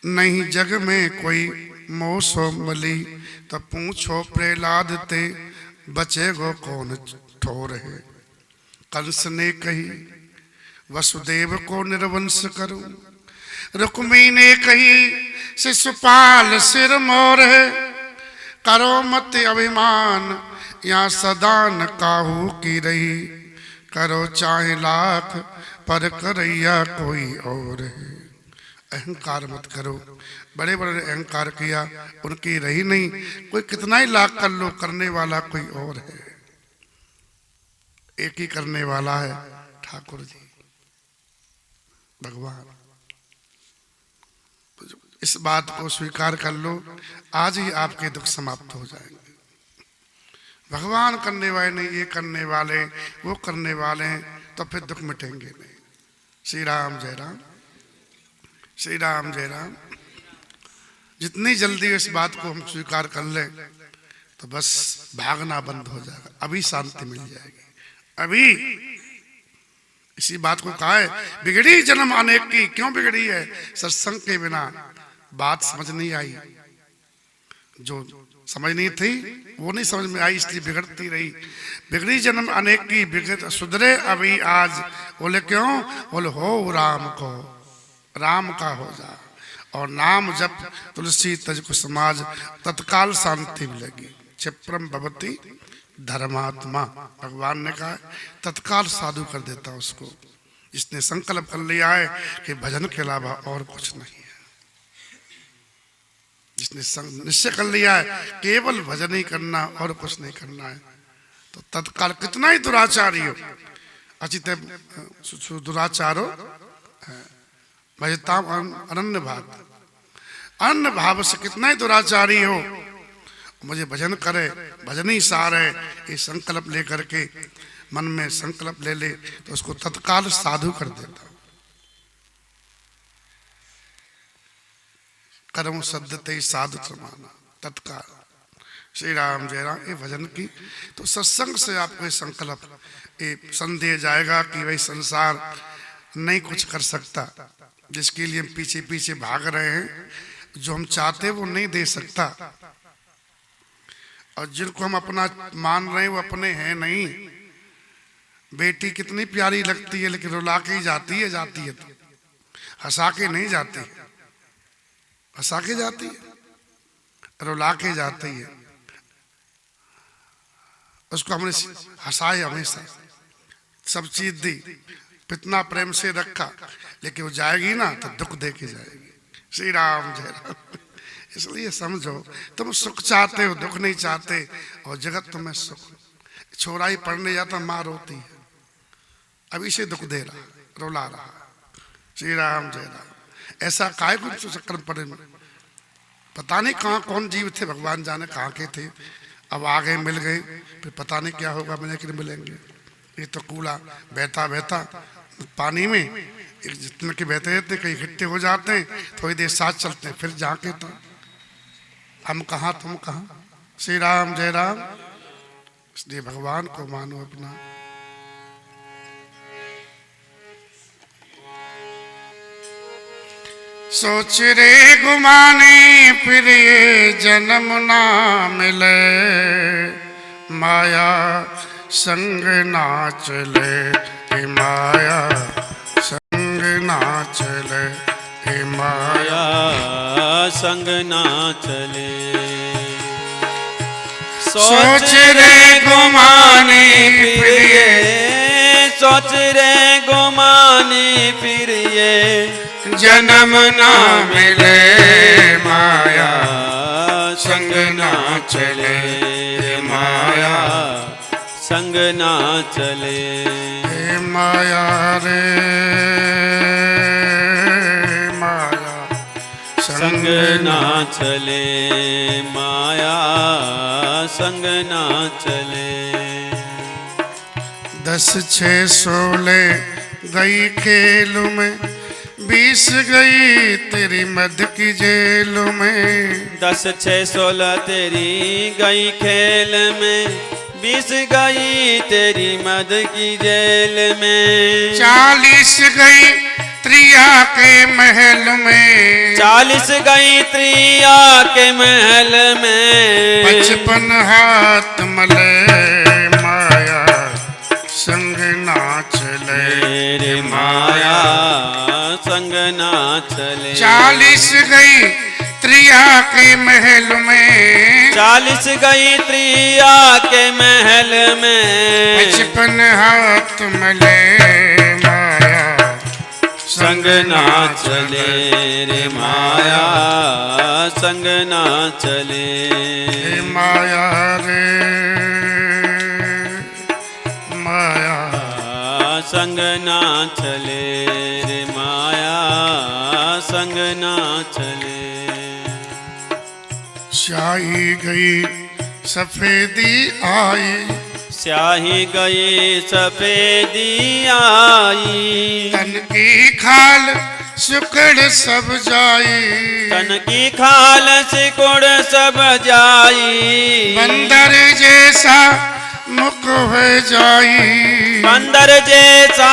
नहीं जग में कोई मोह सो मली। तो पूछो प्रहलाद ते बचेगो कौन ठोर है। कंस ने कही वसुदेव को निर्वंश करूं। रुक्मी ने कही शिशुपाल सिर मोर है। करो मत अभिमान या सदा न काहू की रही। करो चाहे लाख पर करैया कोई और है। अहंकार मत करो। बड़े बड़े अहंकार किया, उनकी रही नहीं। कोई कितना ही लाख कर लो, करने वाला कोई और है। एक ही करने वाला है, ठाकुर जी भगवान। इस बात को स्वीकार कर लो, आज ही आपके दुख समाप्त हो जाएंगे। भगवान करने वाले नहीं, ये करने वाले वो करने वाले हैं, तो फिर दुख मिटेंगे नहीं। श्री राम जय राम, श्री राम जय राम। जितनी जल्दी इस बात को हम स्वीकार कर लें तो बस भागना बंद हो जाएगा। अभी शांति मिल जाएगी। अभी इसी बात को कहा है, बिगड़ी जन्म अनेक की। क्यों बिगड़ी है? सत्संग के बिना बात समझ नहीं आई। जो समझनी थी वो नहीं समझ में आई, इसलिए बिगड़ती रही। बिगड़ी जन्म अनेक की, बिगड़ सुधरे अभी आज। बोले क्यों? बोले हो राम को, राम का हो जा, और नाम जप तुलसी तज को समाज, तत्काल शांति मिलेगी। क्षिप्रम भवति धर्मात्मा, भगवान ने कहा तत्काल साधु कर देता उसको, जिसने संकल्प कर लिया है कि भजन के अलावा और कुछ नहीं है। जिसने निश्चय कर लिया है केवल भजन ही करना और कुछ नहीं करना है, तो तत्काल कितना ही दुराचारी हो, अचित दुराचारो भजताम अनन्य भाव, अनन्य भाव से कितना ही दुराचारी हो, मुझे भजन करे, भजन ही सार है, ये संकल्प लेकर के मन में संकल्प ले ले तो उसको तत्काल साधु कर देता। कर्म सद्यते साधु समाना, तत्काल। श्री राम जय राम। ये भजन की तो सत्संग से आपको संकल्प ये संदेह जाएगा कि भाई संसार नहीं कुछ कर सकता, जिसके लिए हम पीछे पीछे भाग रहे हैं, जो हम चाहते वो नहीं दे सकता, और जिनको हम अपना मान रहे हैं वो अपने हैं नहीं। बेटी कितनी प्यारी लगती है लेकिन रुला के ही जाती है, तो हंसा के नहीं जाती, हंसा के जाती है, रुला के जाती है। उसको हमने हंसाए, हमेशा सब चीज दी, इतना प्रेम से रखा, लेकिन वो जाएगी ना तो दुख दे के जाएगी। श्री राम जय राम। इसलिए समझो, तुम सुख चाहते हो, दुख नहीं चाहते, और जगत तुम्हें सुख। छोरा ही पढ़ने जाता, माँ रोती है, अभी से दुख दे रहा, रुला रहा। श्री राम जय राम। ऐसा काय कुछ चक्कर पड़े, पता नहीं कहाँ कौन जीव थे, भगवान जाने कहाँ के थे। अब आ गए, मिल गए, फिर पता नहीं क्या होगा, मिले कि नहीं मिलेंगे। ये तो कूड़ा बहता बहता पानी में, जितने के बहते रहते कहीं इकट्ठे हो जाते हैं, थोड़ी देर साथ चलते हैं, फिर जाके तो हम कहाँ तुम कहाँ। श्री राम जय राम। इसलिए भगवान को मानो अपना। सोच रे गुमाने फिर ये जन्म ना मिले, माया संग ना चले, हे माया संग ना चले, हे माया संग ना चले। सोच रे गुमाने फिर ये, सोच रे गुमाने फिर ये जन्म ना मिले, माया संग ना चले, माया संग ना चले। हे माया रे माया संग ना चले, माया संग ना चले। 10 6 16 गई खेल में, 20 गई तेरी मद की जेल में। 10 6 16 तेरी गई खेल में, 20 गई तेरी मद की जेल में। 40 गई त्रिया के महल में, 40 गई त्रिया के महल में। 55 हाथ मले, माया संग ना चले, रे माया संग ना चले। 40 गई त्रिया के महल में, 40 गई त्रिया के महल में। 55 हाथ मले, माया संग ना चले, रे माया संग ना चले। हे माया रे माया संग ना चले, रे माया संग ना चले। स्याही गई सफेदी आई, स्याही गई सफेदी आई। तन की खाल सुकड़ सब जाई, तन की खाल सिकुड़ सब जाई। बंदर जैसा मुख है जाई। बंदर जैसा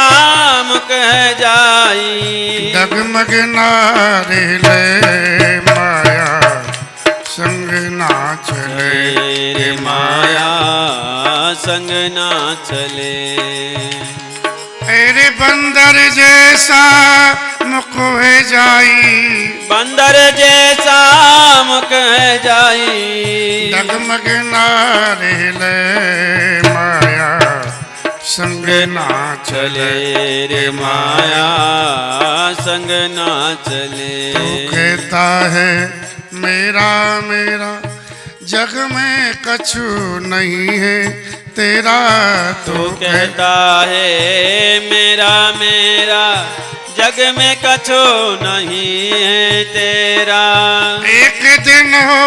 मुख है जाई। डगमग नारे ले माया संग ना चले। रे माया संग ना चले। अरे बंदर जैसा मुख है जाई। बंदर जैसा मुख है जाई। डगमग नारे ले माया संग ना चले। रे माया संग ना चले। तू कहता है मेरा मेरा जग में कछु नहीं है तेरा। तू कहता है मेरा मेरा जग में कछु नहीं है तेरा। एक दिन हो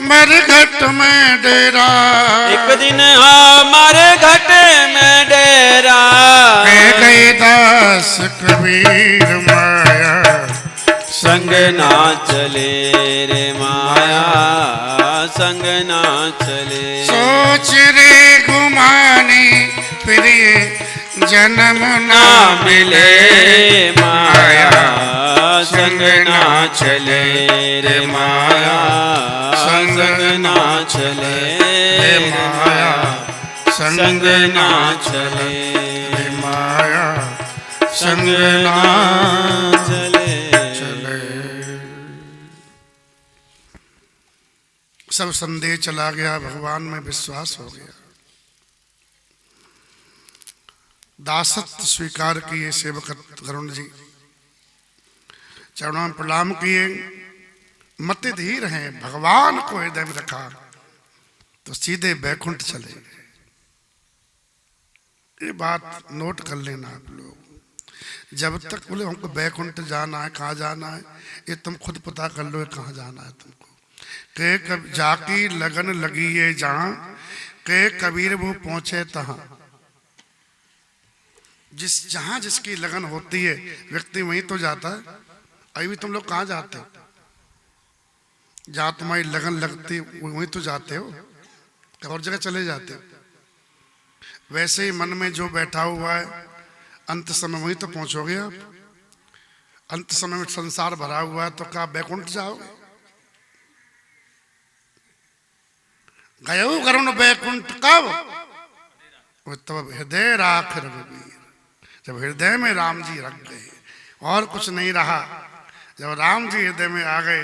मरघट में डेरा। एक दिन हमारे घट में डेरा। कह गए दास कबीर माया संग ना चले। रे माया संग ना चले। सोच रे घुमानी फिर ये जन्म ना मिले। माया संग ना चले। रे माया संग ना चले। रे माया संग ना चले। रे माया संग ना चले। सब संदेह चला गया, भगवान में विश्वास हो गया। दासत्व स्वीकार किए सेवक गरुण जी, चरणों में प्रणाम किए। मत धीर हैं, भगवान को हृदय में रखा तो सीधे बैकुंठ चले गए। ये बात नोट कर लेना आप लोग। जब तक बोले हमको बैकुंठ जाना है, कहाँ जाना है ये तुम खुद पता कर लो, कहाँ जाना है तुमको। के कब जाकी लगन लगी है जहां, के कबीर वो पहुंचे तहां। जहां जिसकी लगन होती है व्यक्ति वहीं तो जाता है। अभी भी तुम लोग कहाँ जाते हो? जहां तुम्हारी लगन लगती वहीं तो जाते हो, और जगह चले जाते हो। वैसे ही मन में जो बैठा हुआ है अंत समय वहीं तो पहुंचोगे आप। अंत समय में संसार भरा हुआ है तो क्या बैकुंठ जाओगे? गयो करुण बैकुंठ कब? तब हृदय राख रघुवीर। जब हृदय में राम जी रख गए और कुछ नहीं रहा, जब राम जी हृदय में आ गए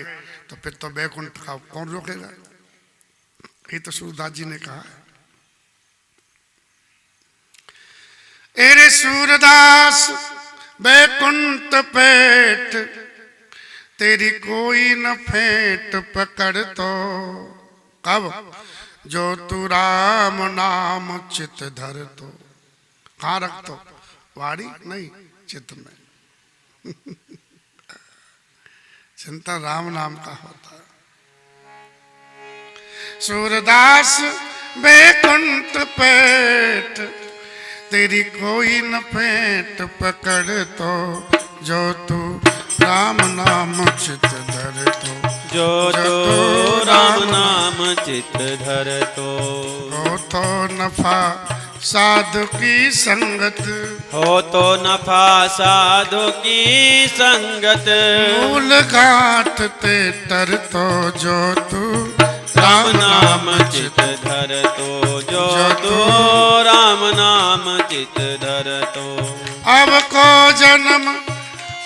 तो फिर तो बैकुंठ का कौन रोकेगा? ये तो सूरदास जी ने कहा है। एरे सूरदास बैकुंठ पेट, तेरी कोई न फेंट पकड़ तो। कब? जो तू राम नाम चित धर तो। कहाँ रख तो? वाड़ी नहीं, चित्त में। चिंता राम नाम का होता है। सूरदास बैकुंठ पेट, तेरी कोई न फेंट पकड़ तो। जो तू राम नाम चित धर तो। जो तो राम नाम चित धर तो। हो तो नफा साधु की संगत, हो तो नफा साधु की संगत। मूल गांठ ते तर तो। जो तू राम नाम चित धर तो। जो तो राम नाम चित धर तो। अब को जन्म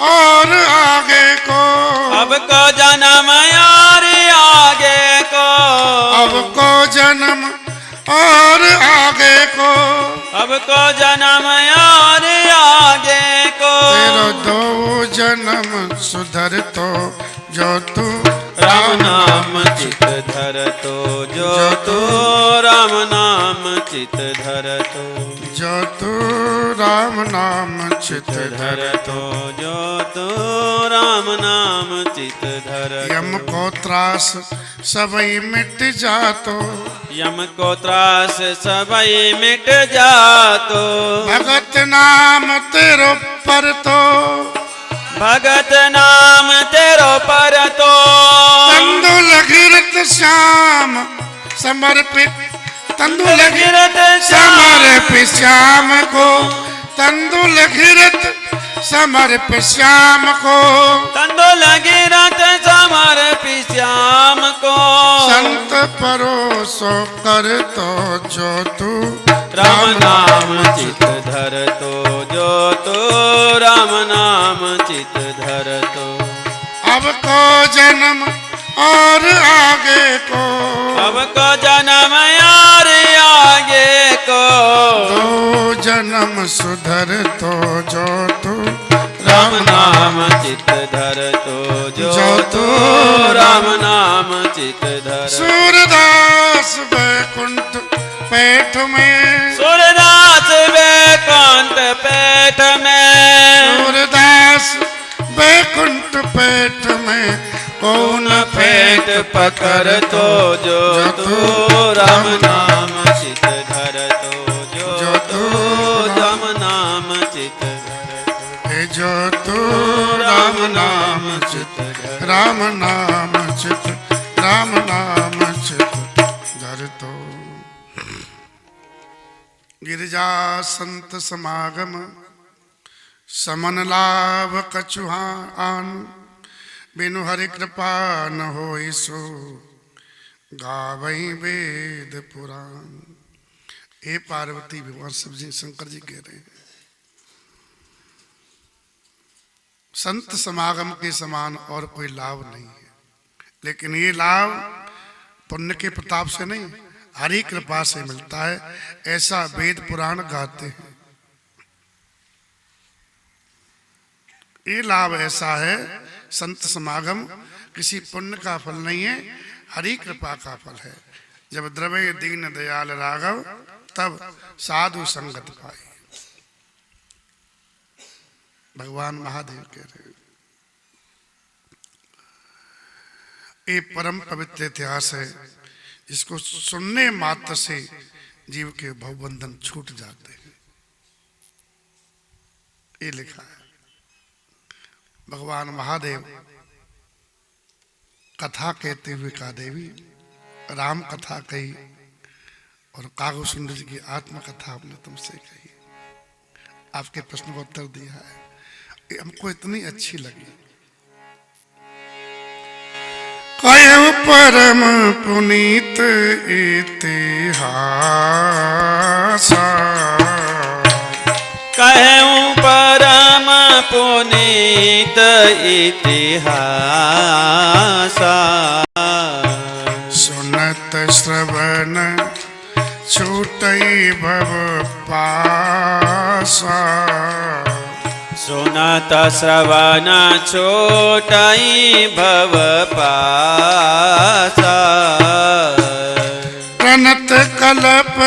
और आगे को, अब को जन्म यार आगे को। अब को जन्म और आगे को। अब को जन्म यार आगे को। तेरो दो जन्म सुधर तो। जो तू राम नाम चित धर तो। जो तू राम नाम चित धर तो। जो तू राम नाम चित धर तो। जो तू राम नाम चित धर तो। यम को त्रास सबई मिट जातो। यम को त्रास सबई मिट जातो। भगत नाम तेरो पर तो। भगत नाम तेरो पर तो। तंदुल घृत श्याम समर्पित तंदुल घिरत समर्प श्याम को, तंदुल घिरत समर्प श्याम को, तंदुल घिरत समर्प श्याम को। संत परोसो कर तो जो तू राम नाम चित धर तो जो तू राम नाम चित धर तो। अब को जन्म और आगे को, अब को जन्म यार आगे को। दो जन्म सुधर तो जो तू राम नाम चित धर तो जो तू राम नाम चित धर। सूरदास बैकुंठ पेट में, सूरदास बैकुंठ पेट में। सूरदास बैकुंठ पेट में कौन पेट पकड़ तो जो तू राम नाम चित धर तो जो तू राम नाम चित धर। जो तू राम नाम चित, राम नाम चित, राम नाम चित धर तो। गिरिजा संत समागम समन लाभ कछुहान, बिनु हरि कृपा न होई सो गावई वेद पुराण। हे पार्वती भगवान शिव जी शंकर जी कह रहे हैं, संत समागम के समान और कोई लाभ नहीं है, लेकिन ये लाभ पुण्य के प्रताप से नहीं, हरि कृपा से मिलता है, ऐसा वेद पुराण गाते हैं। ये लाभ ऐसा है, संत समागम किसी पुण्य का फल नहीं है, हरि कृपा का फल है। जब द्रव्य दीन दयाल राघव तब साधु संगत पाई। भगवान महादेव कह रहे हैं, ये परम पवित्र इतिहास है, जिसको सुनने मात्र से जीव के भवबंधन छूट जाते हैं। ये लिखा है। भगवान महादेव कथा कहते हुए कहा, देवी राम कथा कही और कागो सुंदर जी की आत्मकथा हमने तुमसे कही, आपके प्रश्न का उत्तर दिया है, ये हमको इतनी अच्छी लगी। कयो परम पुनीत इतिहास, कहूँ परम पुनीत इतिहास। सुनत श्रवण छूटई भव पासा, सुनत श्रवण छोटई भव पासा। प्रणत कल्प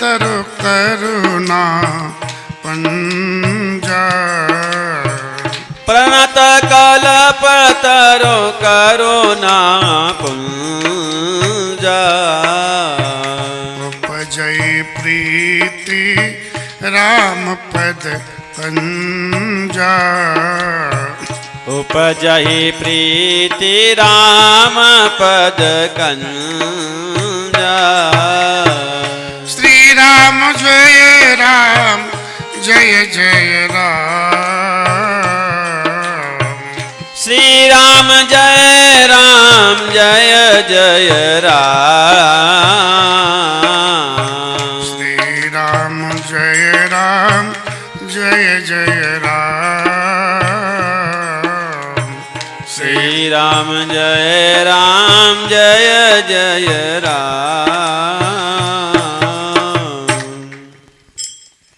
तरु करुणा पंजा, प्रणत कल्प तरु करुणा पुंजा। उपजय प्रीति राम पद पंजा, उपजहि प्रीति राम पद कंजा। श्री राम जय राम जय जय राम, श्री राम जय राम जय जय राम। श्री राम जय राम जय जय राम, श्री राम जय राम जय जय राम।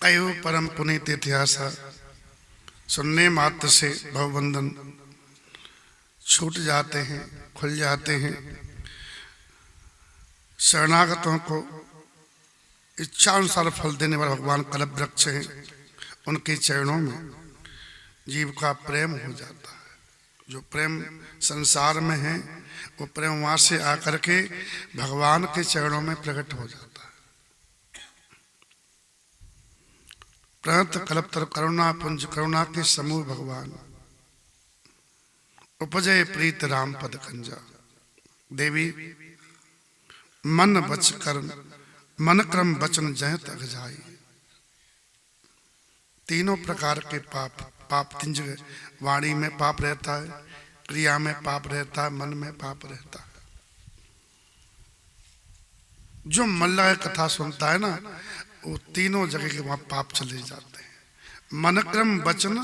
कयो परम पुनीत इतिहास, सुनने मात्र से भवबंधन छूट जाते हैं, खुल जाते हैं। शरणागतों को इच्छानुसार फल देने वाला भगवान कल्प वृक्ष हैं, उनके चरणों में जीव का प्रेम हो जाता है। जो प्रेम संसार में है, वो प्रेम वहाँ से आकर के भगवान के चरणों में प्रकट हो जाता है। प्रणत कल्पतर करुणा पुंज, करुणा के समूह भगवान। उपजय प्रीत राम पद कंजा। देवी मन बच कर मन क्रम वचन जय तक जाई। तीनों प्रकार के पाप, पाप तीन जगह, वाणी में पाप रहता है, क्रिया में पाप रहता है, मन में पाप रहता है। जो मल्लाह कथा सुनता है ना, वो तीनों जगह के वहां पाप चले जाते हैं। मन क्रम वचन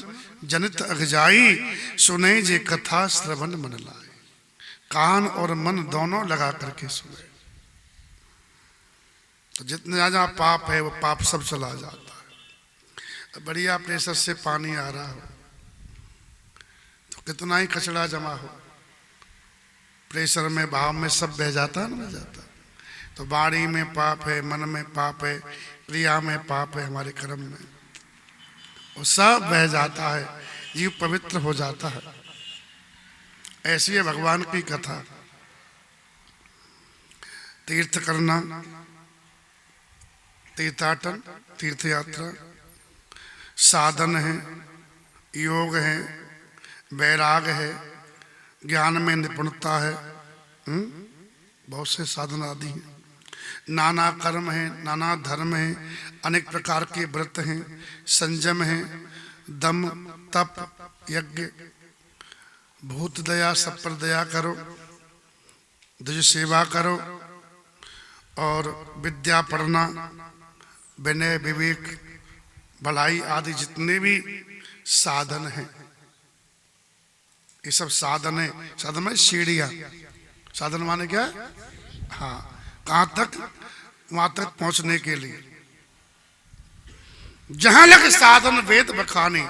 जनित अगजाई, सुने जे कथा श्रवण मन लाए। कान और मन दोनों लगा करके सुने, तो जितने ज्यादा पाप है वो पाप सब चला जाता है। बढ़िया प्रेशर से पानी आ रहा हो तो कितना ही कचरा जमा हो, प्रेशर में भाव में सब बह जाता है ना, बह जाता है। तो वाणी में पाप है, मन में पाप है, क्रिया में पाप है, हमारे कर्म में वो सब बह जाता है, जीव पवित्र हो जाता है। ऐसी है भगवान की कथा। तीर्थ करना, तीर्थाटन, तीर्थ यात्रा साधन है, योग है, वैराग है, ज्ञान में निपुणता है, बहुत से साधन आदि हैं। नाना कर्म है, नाना धर्म है, अनेक प्रकार के व्रत हैं, संयम है, दम, तप, यज्ञ, भूत दया, सब पर दया करो, द्विज सेवा करो, और विद्या पढ़ना, विनय, विवेक, भलाई आदि जितने भी साधन हैं, ये सब साधन है। साधन में सीढ़ियां, साधन माने क्या? हाँ, कहां तक? वहां तक पहुंचने के लिए। जहां लग साधन वेद बखाने,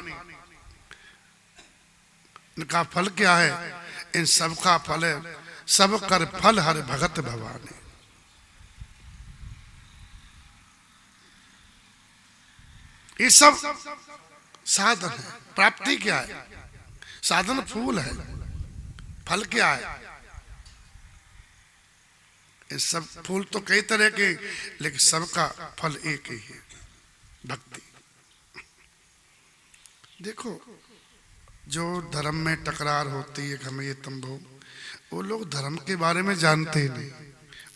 इनका फल क्या है? इन सब का फल है सब कर फल हर भगत भवानी। ये सब साधन है। प्राप्ति क्या है? साधन फूल है, फल क्या है? ये सब फूल तो कई तरह के, लेकिन सबका फल एक ही है, भक्ति। देखो, जो धर्म में टकरार होती है, हमें ये तुम वो लोग धर्म के बारे में जानते ही नहीं।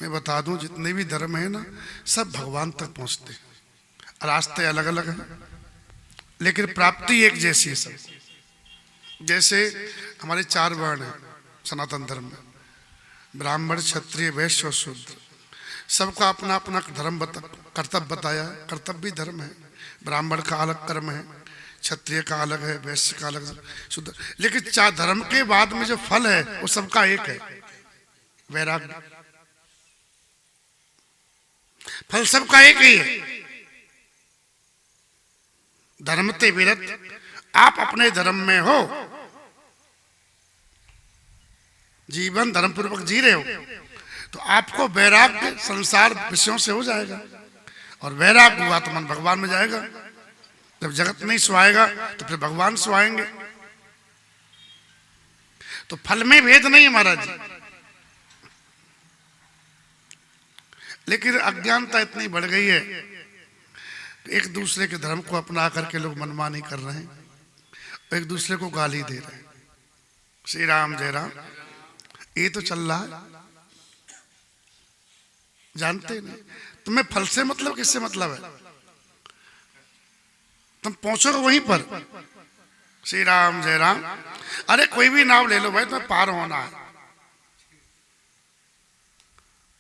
मैं बता दूं, जितने भी धर्म है ना, सब भगवान तक पहुंचते हैं। रास्ते अलग अलग हैं, लेकिन प्राप्ति एक जैसी है सब। जैसे हमारे 4 वर्ण हैं सनातन धर्म में, ब्राह्मण, क्षत्रिय, वैश्य और शूद्र। सबका अपना अपना धर्म कर्तव्य बताया है। कर्तव्य भी धर्म है। ब्राह्मण का अलग कर्म है, क्षत्रिय का अलग है, वैश्य का अलग, शूद्र। लेकिन 4 धर्म के बाद में जो फल है वो सबका एक है, वैराग्य। फल सबका एक ही है, धर्म ते विरत। आप अपने धर्म में हो, जीवन धर्म पूर्वक जी रहे हो, तो आपको वैराग्य संसार विषयों से हो जाएगा, और वैराग्य हुआ तो मन भगवान में जाएगा। जब जगत नहीं सुहाएगा तो फिर भगवान सुहाएंगे। तो फल में भेद नहीं है महाराज जी, लेकिन अज्ञानता इतनी बढ़ गई है, एक दूसरे के धर्म को अपना करके लोग मनमानी कर रहे हैं, एक दूसरे को गाली दे रहे हैं। श्री राम जय राम, ये तो चल रहा है, जानते नहीं। तुम्हें फल से मतलब, किससे मतलब है? तुम पहुंचोगे वहीं पर। श्री राम जय राम। अरे कोई भी नाव ले लो भाई, तुम्हें पार होना है।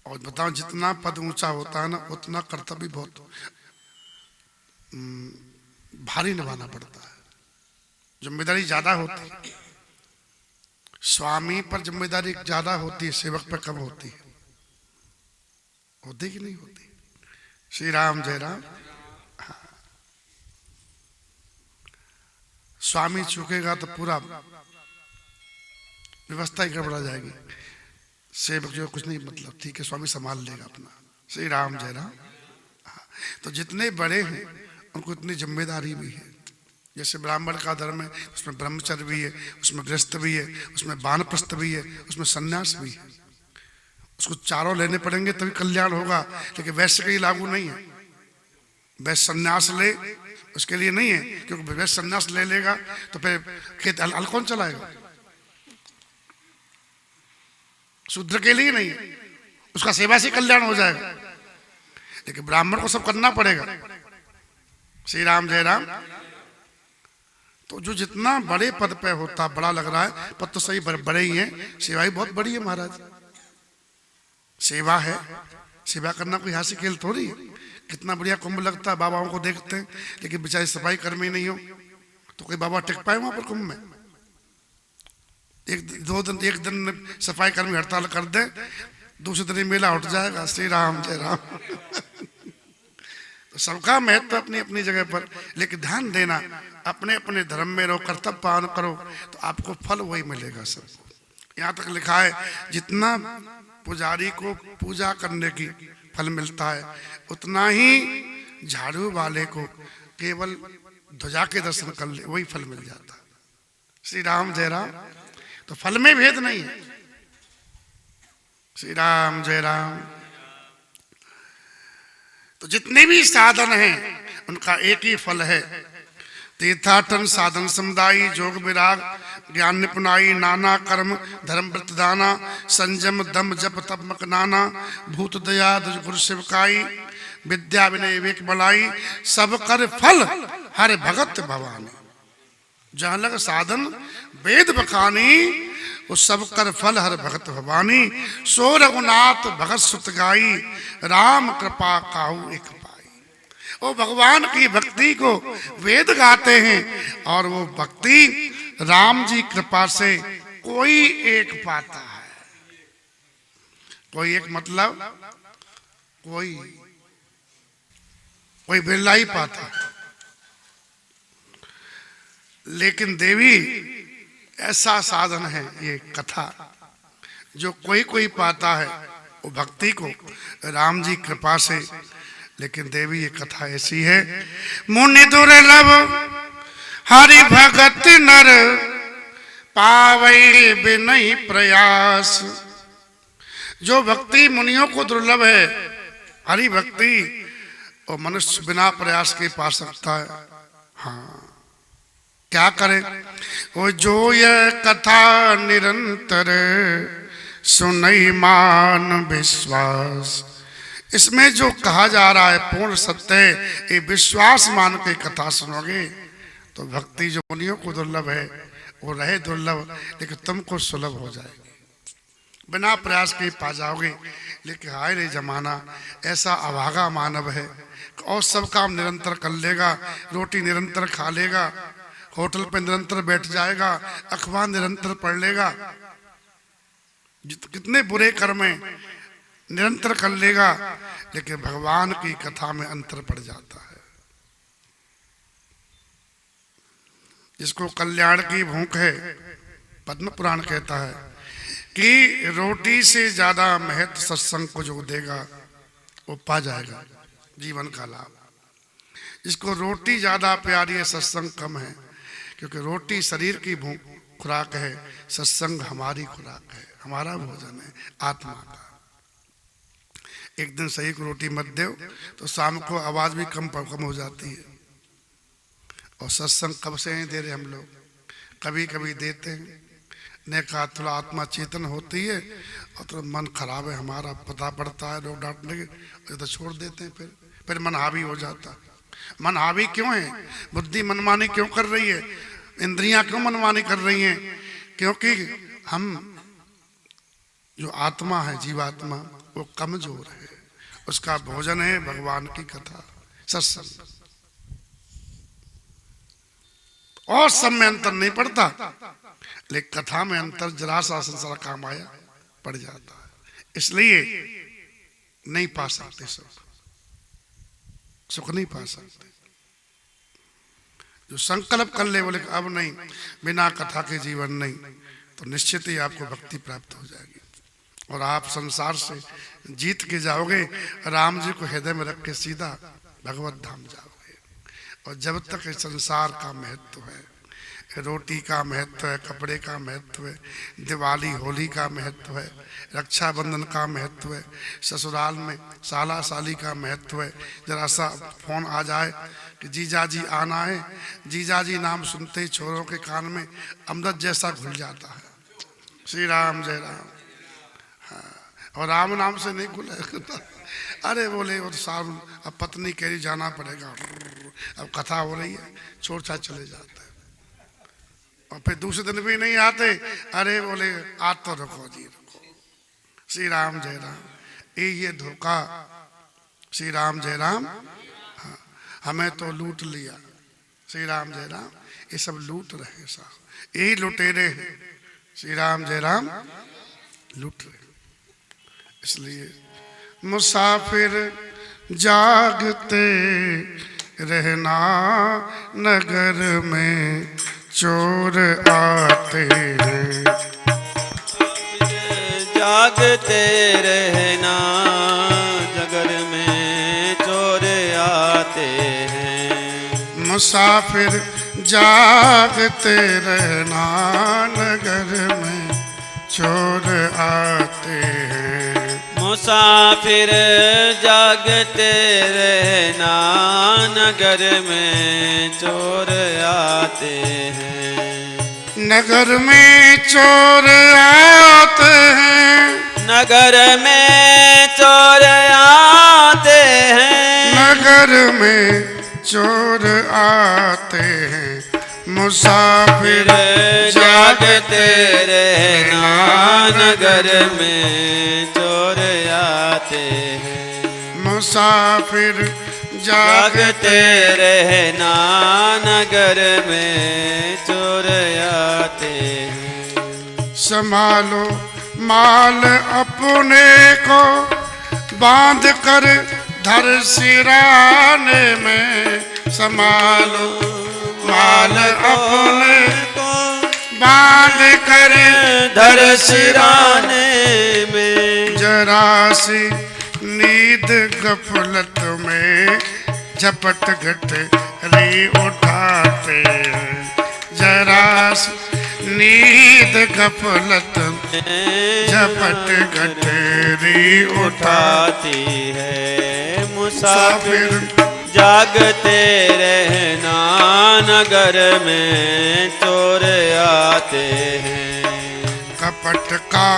और बताओ, जितना पद ऊंचा होता है ना, उतना कर्तव्य बहुत भारी निभाना पड़ता है, जिम्मेदारी ज्यादा होती है। स्वामी पर जिम्मेदारी ज्यादा होती है, सेवक पर कम होती है। होती कि नहीं होती? श्री राम जय राम। हाँ। स्वामी चूकेगा तो पूरा व्यवस्था ही गड़बड़ा जाएगी। सेवक जो कुछ नहीं, मतलब ठीक है, स्वामी संभाल लेगा अपना। श्री राम जय राम। हाँ। तो जितने बड़े हैं उनको इतनी जिम्मेदारी भी है। जैसे ब्राह्मण का धर्म है, उसमें ब्रह्मचर्य भी है, उसमें गृहस्थ भी है, उसमें वानप्रस्थ भी है, उसमें सन्यास भी है। उसको चारों लेने पड़ेंगे तभी कल्याण होगा। लेकिन वैश्य के लिए लागू नहीं है। वैश्य सन्यास ले, उसके लिए नहीं है, क्योंकि वैश्य सन्यास ले लेगा तो फिर खेत हल कौन चलाएगा? शूद्र के लिए नहीं है, उसका सेवा से कल्याण हो जाएगा। लेकिन ब्राह्मण को सब करना पड़ेगा। श्री राम जय राम। तो जो जितना बड़े पद पे होता, बड़ा लग रहा है पद तो सही बड़े ही है, सेवा ही बहुत बड़ी है महाराज। सेवा है, सेवा करना कोई हास्य खेल थोड़ी है। कितना बढ़िया कुंभ लगता है, बाबाओं को देखते हैं, लेकिन बेचारे सफाई कर्मी नहीं हो तो कोई बाबा टिक पाए वहां पर कुंभ में? एक दिन सफाई कर्मी हड़ताल कर दे, दूसरे दिन मेला उठ जाएगा। श्री राम जय राम। तो सबका महत्व अपनी अपनी जगह पर, लेकिन ध्यान देना अपने अपने धर्म में रहो, कर्तव्य पालन करो तो आपको फल वही मिलेगा सबको। यहाँ तक लिखा है जितना पुजारी को पूजा करने की फल मिलता है, उतना ही झाड़ू वाले को केवल ध्वजा के दर्शन कर ले वही फल मिल जाता है। श्री राम जय राम। तो फल में भेद नहीं है। श्री राम जय राम। तो जितने भी साधन हैं उनका एक ही फल है, तीर्थाटन साधन समुदायी, जोग विराग ज्ञान निपुणाई, नाना कर्म धर्म व्रत दाना, संयम दम जप तप मकनाना, भूत दया गुरु सेवकाई, विद्या विनय विवेक बलाई, सब कर फल हर भगत भवानी। जहाँ लग साधन वेद बखानी, उस सब कर फल हर भगत भवानी। सो रघुनाथ भगत सुत गाई, राम कृपा काहू एक पाई। वो भगवान की भक्ति को वेद गाते हैं और वो भक्ति राम जी कृपा से कोई एक पाता है। कोई एक मतलब कोई बिरला ही पाता है। लेकिन देवी ऐसा साधन है ये कथा, जो कोई पाता है वो भक्ति को राम जी कृपा से। लेकिन देवी ये कथा ऐसी है, मुनि दुर्लभ हरि भगत नर, पावै बिनहि प्रयास। जो भक्ति मुनियों को दुर्लभ है, हरि भक्ति, और मनुष्य बिना प्रयास के पा सकता है। हाँ, क्या करें? वो जो यह कथा निरंतर सुनई मान विश्वास। इसमें जो कहा जा रहा है पूर्ण सत्य, ये विश्वास मान के कथा सुनोगे तो भक्ति जो मुनियों को दुर्लभ है वो रहे दुर्लभ, लेकिन तुमको सुलभ हो जाएगी, बिना प्रयास के पा जाओगे। लेकिन हाय रे जमाना, ऐसा अभागा मानव है और सब काम निरंतर कर लेगा, रोटी निरंतर खा लेगा, होटल पे निरंतर बैठ जाएगा, अखबार निरंतर पढ़ लेगा, कितने बुरे कर्म है निरंतर कर लेगा, लेकिन भगवान की कथा में अंतर पड़ जाता है। जिसको कल्याण की भूख है, पद्म पुराण कहता है कि रोटी से ज्यादा महत्व सत्संग को जो देगा वो पा जाएगा जीवन का लाभ। जिसको रोटी ज्यादा प्यारी है, सत्संग कम है, क्योंकि रोटी शरीर की भूख खुराक है, सत्संग हमारी खुराक है, हमारा भोजन है, आत्मा का। एक दिन सही को रोटी मत दो तो शाम को आवाज भी कम हो जाती है। और सत्संग कब से नहीं दे रहे हम लोग, कभी कभी देते हैं। ने कहा थोड़ा आत्मा चेतन होती है और तो मन खराब है हमारा, पता पड़ता है लोग डांटने के, तो छोड़ देते हैं। फिर मन हावी हो जाता। मन हावी क्यों है? बुद्धि मनमानी क्यों कर रही है? इंद्रियां क्यों मनमानी कर रही हैं? क्योंकि हम जो आत्मा है, जीवात्मा, वो कमजोर है। उसका भोजन है भगवान की कथा, सत्संग। और सब में अंतर नहीं पड़ता, लेकिन कथा में अंतर जरा सा संसार काम आया पड़ जाता है, इसलिए नहीं पा सकते सुख नहीं पा सकते। जो संकल्प कर ले बोले अब नहीं, बिना कथा के जीवन नहीं, तो निश्चित ही आपको भक्ति प्राप्त हो जाएगी और आप संसार से जीत के जाओगे। राम जी को हृदय में रख के सीधा भगवत धाम जाओगे। और जब तक संसार का महत्व है, रोटी का महत्व है, कपड़े का महत्व है, दिवाली होली का महत्व है, रक्षाबंधन का महत्व है, ससुराल में साला साली का महत्व है। जरा सा फोन आ जाए कि जीजा जी आना है, जीजा जी नाम सुनते ही छोरों के कान में अमृत जैसा घुल जाता है। श्री राम जय राम। हाँ, और राम नाम से नहीं खुलेगा। अरे बोले वो तो साहब अब पत्नी कह रही जाना पड़ेगा, अब कथा हो रही है, छोड़ छाड़ चले जाते हैं। और फिर दूसरे दिन भी नहीं आते, अरे बोले आज तो रखो जी रखो, श्री राम जय राम, ये धोखा, श्री राम जय राम, हाँ, हमें तो लूट लिया, श्री राम जय राम, ये सब लूट रहे साहब, यही लुटेरे हैं, श्री राम जय राम लूट रहे। इसलिए मुसाफिर जागते रहना, नगर में चोर आते हैं। जागते रहना, नगर में चोर आते हैं। मुसाफिर जागते रहना, नगर में चोर आते हैं। मुसाफिर जागते रहना, नगर में चोर आते हैं। नगर में चोर आते हैं, नगर में चोर आते हैं। नगर में चोर आते हैं। मुसाफिर जागते रहना, नगर में चोर आते हैं। मुसाफिर जागते रहना, नगर में चोर आते हैं। संभालो माल अपने को, बांध कर धर सिराने में। संभालो माल अपने को बांध कर धर सिराने में। जरा सी नींद गफलत में झपट घट री उठाते हैं। जरा सी नींद गफलत झपट घट री उठाती है। मुसाफिर जागते रहना, नगर में चोर आते हैं। कपट का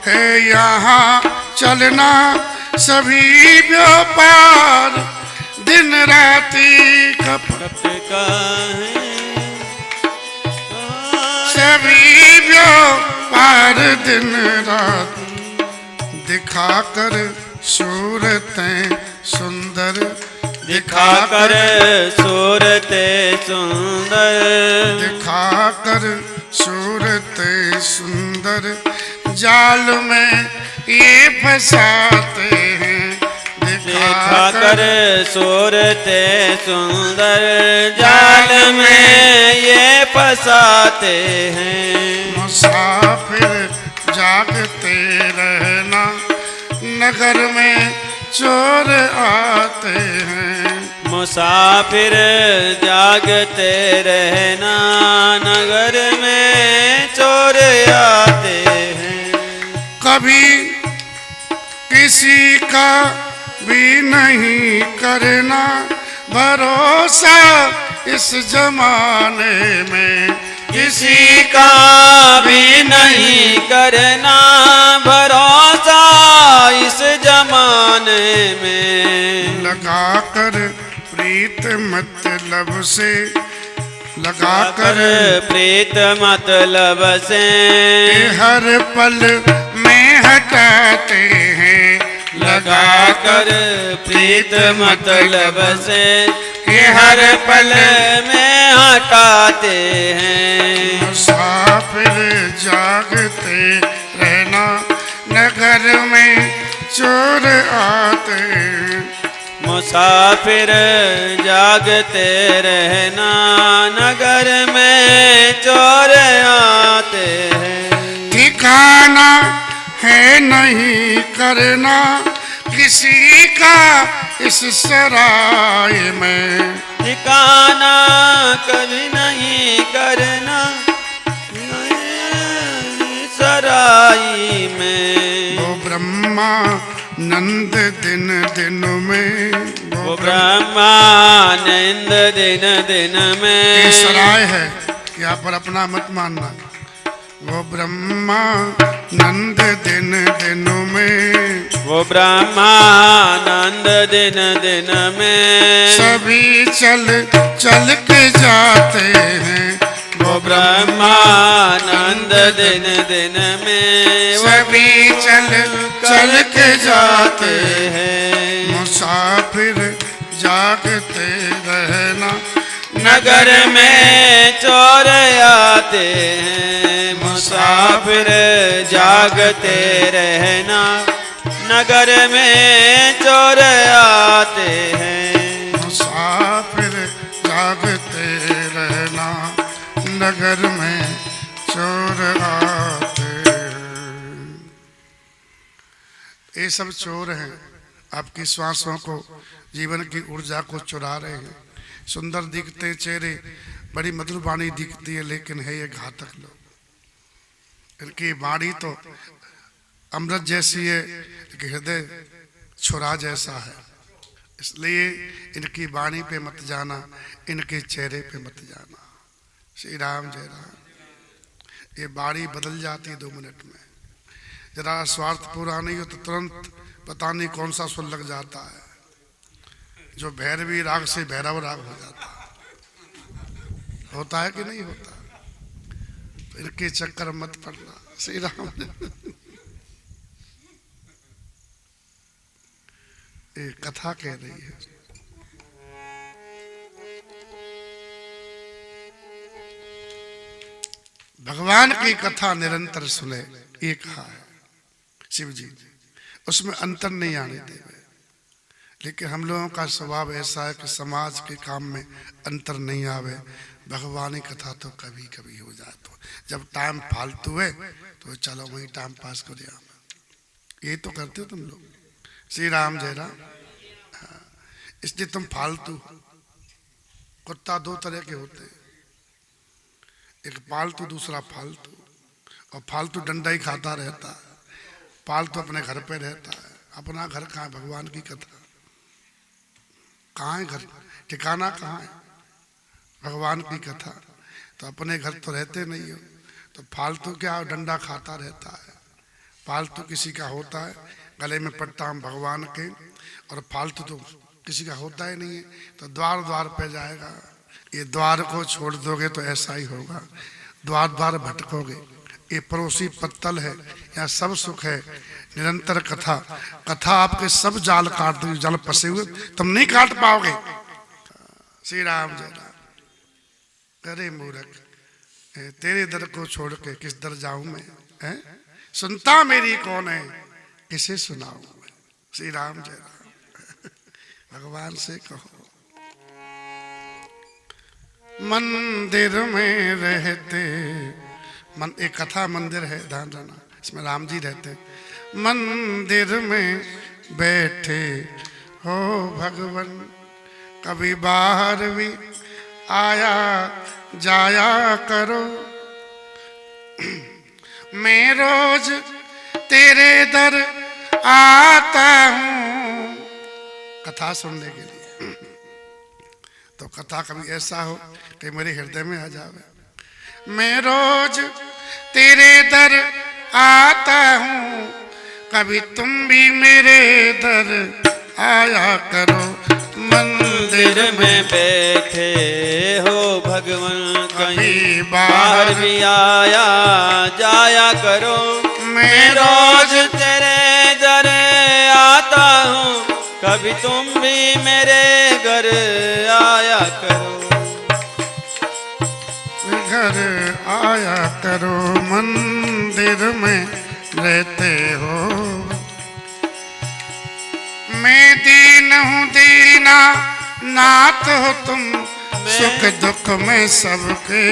है यहाँ चलना, सभी व्यापार दिन राती कपट का है सभी व्यापार दिन रात। दिखाकर सूरतें सुंदर, दिखाकर सूरतें सुंदर। दिखाकर सूरतें सुंदर, जाल में ये फंसाते हैं। दिखाकर सूरतें सुंदर, जाल में ये फंसाते हैं। मुसाफिर जागते रहना, नगर में चोर आते हैं। मुसाफिर जागते रहना, नगर में चोर आते हैं। कभी किसी का भी नहीं करना भरोसा इस जमाने में। किसी का भी नहीं करना भरोसा इस जमाने में। लगाकर प्रीत मतलब से, लगाकर प्रीत मतलब से हर पल में हटाते हैं। लगाकर प्रीत मतलब से कि हर पल में हटाते हैं। मुसाफिर जागते रहना, नगर में चोर आते हैं। मुसाफिर जागते रहना, नगर में चोर आते हैं। ठिकाना है नहीं करना किसी का इस सराय में। ठिकाना कभी नहीं करना सराई में। वो ब्रह्मा नंद दिन दिन में, वो ब्रह्मानंद दिन दिन में। ये सराय है, यहाँ पर अपना मत मानना। वो ब्रह्मा नंद दिन दिन में वो ब्रह्मानंद दिन दिन में सभी चल चल के जाते हैं। वो ब्रह्मानंद दिन दिन में सभी चल चल के जाते हैं। मुसाफिर जागते रहना, नगर में चोर आते हैं। मुसाफिर जागते रहना, नगर में चोर आते हैं। मुसाफिर जागते रहना, नगर में चोर आते हैं। ये सब चोर हैं, आपकी श्वासों को, जीवन की ऊर्जा को चुरा रहे हैं। सुंदर दिखते चेहरे, बड़ी मधुर वाणी दिखती है, लेकिन है ये घातक लोग। इनकी वाणी तो अमृत जैसी है, लेकिन हृदय छुरा जैसा है। इसलिए इनकी वाणी पे मत जाना, इनके चेहरे पे मत जाना। श्री राम जय राम। ये वाणी बदल जाती है 2 मिनट में। जरा स्वार्थ पूरा नहीं हो तो तुरंत पता नहीं कौन सा सुर लग जाता है, जो भैरवी राग से भैरव राग हो जाता है। होता है कि नहीं होता? तो इनके चक्कर मत पड़ना। श्री राम। ये कथा कह रही है। भगवान की कथा निरंतर सुने, ये कहा है शिव जी। उसमें अंतर नहीं आने देवे। लेकिन हम लोगों का स्वभाव ऐसा है कि समाज के काम में अंतर नहीं आवे। भगवान की कथा तो कभी कभी हो जाए, तो जब टाइम फालतू है तो चलो वही टाइम पास कर दिया। ये तो करते हो तुम लोग। श्री राम जय राम। इसलिए तुम फालतू हो। कुत्ता 2 तरह के होते हैं, एक पालतू, दूसरा फालतू। और फालतू डंडा ही खाता रहता है, पालतू अपने घर पे रहता है। अपना घर कहाँ है? भगवान की कथा कहाँ है? घर ठिकाना कहाँ है? भगवान की कथा। तो अपने घर तो रहते नहीं हो, तो फालतू क्या डंडा खाता रहता है। फालतू किसी का होता है, गले में पट्टा हम भगवान के, और फालतू तो किसी का होता ही नहीं है। तो द्वार द्वार पे जाएगा। ये द्वार को छोड़ दोगे तो ऐसा ही होगा, द्वार द्वार भटकोगे। ये पड़ोसी पत्तल है, यहाँ सब सुख है। निरंतर कथा, कथा आपके सब जाल काट देगी। जाल फंसे हुए तुम नहीं काट पाओगे। श्री राम जय राम। अरे मूर्ख, तेरे दर को छोड़ के किस दर जाऊं मैं? है सुनता मेरी कौन है, किसे सुनाऊं मैं? श्री राम जय राम। भगवान से कहो। मंदिर में रहते, मन एक कथा मंदिर है, ध्यान रखना, इसमें राम जी रहते। मंदिर में बैठे हो भगवान, कभी बाहर भी आया जाया करो। मैं रोज तेरे दर आता हूँ कथा सुनने के लिए। तो कथा कभी ऐसा हो कि मेरे हृदय में आ जावे। मैं रोज तेरे दर आता हूँ, कभी तुम भी मेरे दर आया करो। मंदिर में बैठे हो भगवान, कहीं बाहर भी आया जाया करो। मैं रोज तेरे दर आता हूँ, कभी तुम भी मेरे घर आया करो। घर आया करो, मंदिर में रहते हो। मैं दीन हूँ दीना नाथ हो तुम, सुख दुख में सबके